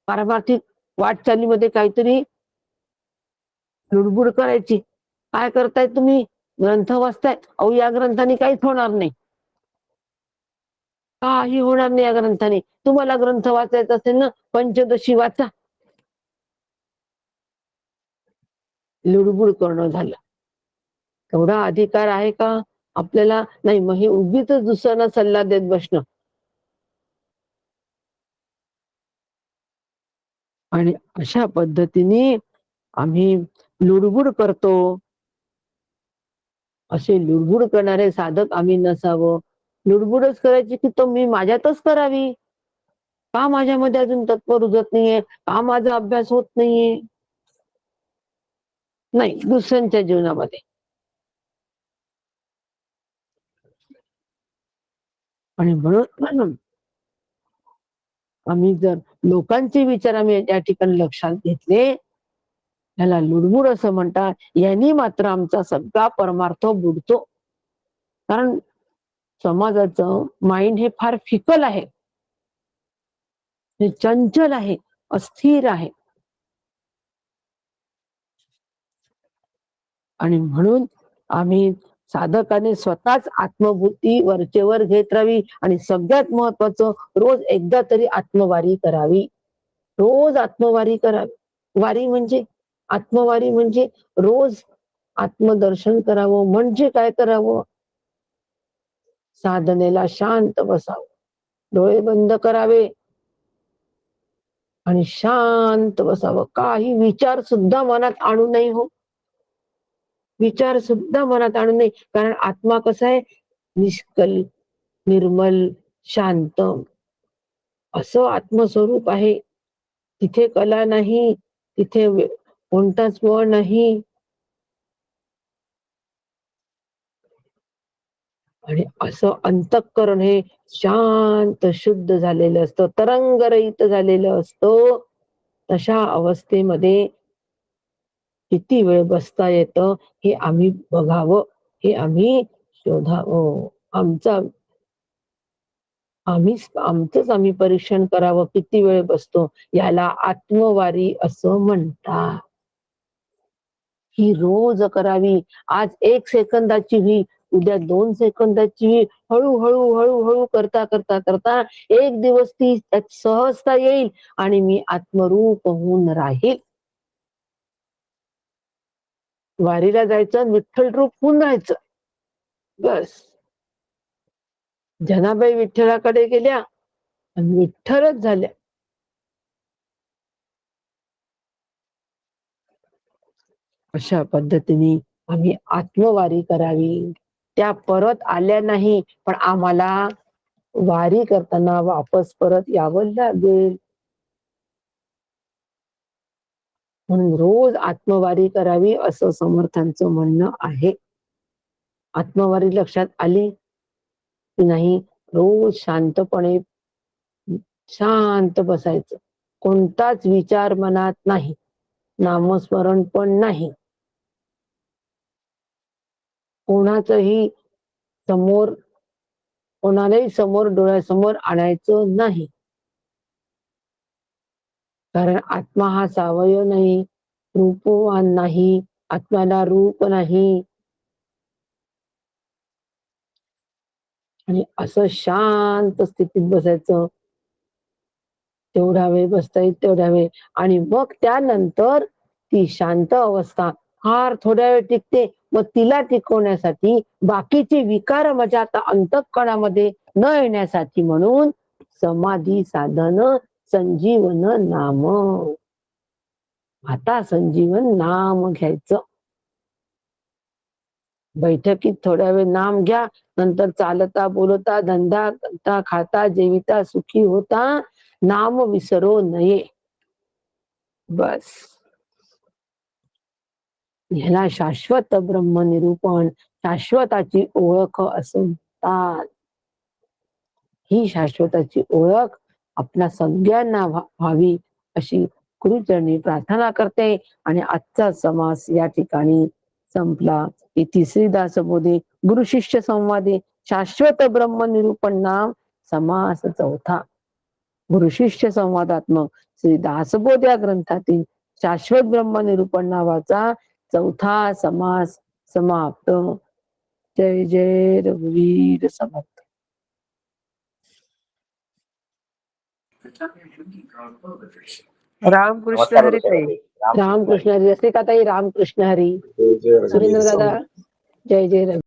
पारमार्थिक वाटचालीमध्ये काहीतरी लुडबुड करायची. काय करताय तुम्ही? ग्रंथ वाचताय. अहो या ग्रंथाने काहीच होणार नाही, काही होणार नाही या ग्रंथाने. तुम्हाला ग्रंथ वाचायचा असेल ना, पंचदशी वाचा. लुडबुड करणं झालं. एवढा अधिकार आहे का आपल्याला? नाही. मग हे उगीच दुसऱ्यांना सल्ला देत बसणं आणि अशा पद्धतीने आम्ही लुडबुड करतो. असे लुडबुड करणारे साधक आम्ही नसावं. लुडबुडच करायची की तो मी माझ्यातच करावी. का माझ्यामध्ये अजून तत्व रुजत नाहीये? का माझा अभ्यास होत नाहीये? नाही, दुसऱ्यांच्या जीवनामध्ये. आणि म्हणून आम्ही जर लोकांचे विचार आम्ही या ठिकाणी लक्षात घेतले, याला लुडबुड असं म्हणतात, यांनी मात्र आमचा सगळा परमार्थ बुडतो. कारण समाजाचं माइंड हे फार फिकल आहे, हे चंचल आहे, अस्थिर आहे. आणि म्हणून आम्ही साधकाने स्वतःच आत्मभूती वरचेवर घेत राहावी आणि सगळ्यात महत्वाचं रोज एकदा तरी आत्मवारी करावी. रोज आत्मवारी करावी. वारी म्हणजे आत्मवारी म्हणजे रोज आत्मदर्शन करावं. म्हणजे काय करावं? साधनेला शांत बसावं, डोळे बंद करावे आणि शांत बसावं. काही विचार सुद्धा मनात आणू नये हो. विचार सुद्धा मनात आणू नये. कारण आत्मा कसा आहे? निष्कल, निर्मल, शांत असं आत्मस्वरूप आहे. तिथे कला नाही, तिथे कोणताच वळ नाही. आणि असं अंतःकरण हे शांत शुद्ध झालेलं असतं, तरंगरहित झालेलं असतं. तशा अवस्थेमध्ये किती वेळ बसता येतं हे आम्ही बघावं, हे आम्ही शोधावं. आमचंच आम्ही परीक्षण करावं, किती वेळ बसतो. याला आत्मवारी असं म्हणतात. ही रोज करावी. आज 1 सेकंदाची व्ही, उद्या 2 सेकंदाची व्ही. हळूहळू हळूहळू करता करता करता एक दिवस ती सहजता येईल आणि मी आत्मरूप होऊन राहील. वारीला जायचं, विठ्ठल रूप होऊन राहायचं. बस. जनाबाई विठ्ठलाकडे गेल्या आणि विठ्ठलच झाल्या. अशा पद्धतीने आम्ही आत्मवारी करावी. त्या परत आल्या नाही, पण आम्हाला वारी करताना वापस परत यावं लागेल. म्हणून रोज आत्मवारी करावी असं समर्थांचं म्हणणं आहे. आत्मवारी लक्षात आली की नाही? रोज शांतपणे शांत बसायचं. कोणताच विचार मनात नाही, नामस्मरण पण नाही. कोणाचंही कोणालाही समोर डोळ्यासमोर आणायचं नाही. कारण आत्मा हा सावयव नाही, रूपवान नाही, आत्म्याला रूप नाही. आणि असं शांत स्थितीत बसायचं. तेवढा वेळ बसता येईल तेवढा वेळ. आणि मग त्यानंतर ती शांत अवस्था फार थोड्या वेळ टिकते. मग तिला टिकवण्यासाठी बाकीचे विकार माझ्या आता अंतःकरणामध्ये न येण्यासाठी म्हणून समाधी साधन संजीवन नाम. आता संजीवन नाम घ्यायचं. बैठकीत थोड्या वेळ नाम घ्या, नंतर चालता बोलता धंदा करता खाता जेविता सुखी होता नाम विसरो नये. बस. ह्याला शाश्वत ब्रह्म निरूपण, शाश्वताची ओळख असं म्हणतात. ही शाश्वताची ओळख आपल्या सगळ्यांना व्हावी अशी गुरुचरणी प्रार्थना करते. आणि आजचा समास या ठिकाणी संपला. ही तिसरी दासबोधे गुरु शिष्य संवादे शाश्वत ब्रह्म निरूपण नाम समास चौथा. गुरु शिष्य संवादात्मक श्री दासबोध या ग्रंथातील शाश्वत ब्रह्म निरूपण नावाचा चौथा समास समाप्त. जय जय रघुवीर समर्थ. रामकृष्ण हरी ताई. रामकृष्ण हरी. रसिकाताई रामकृष्ण हरी. सुरेंद्र दादा जय जय रघु.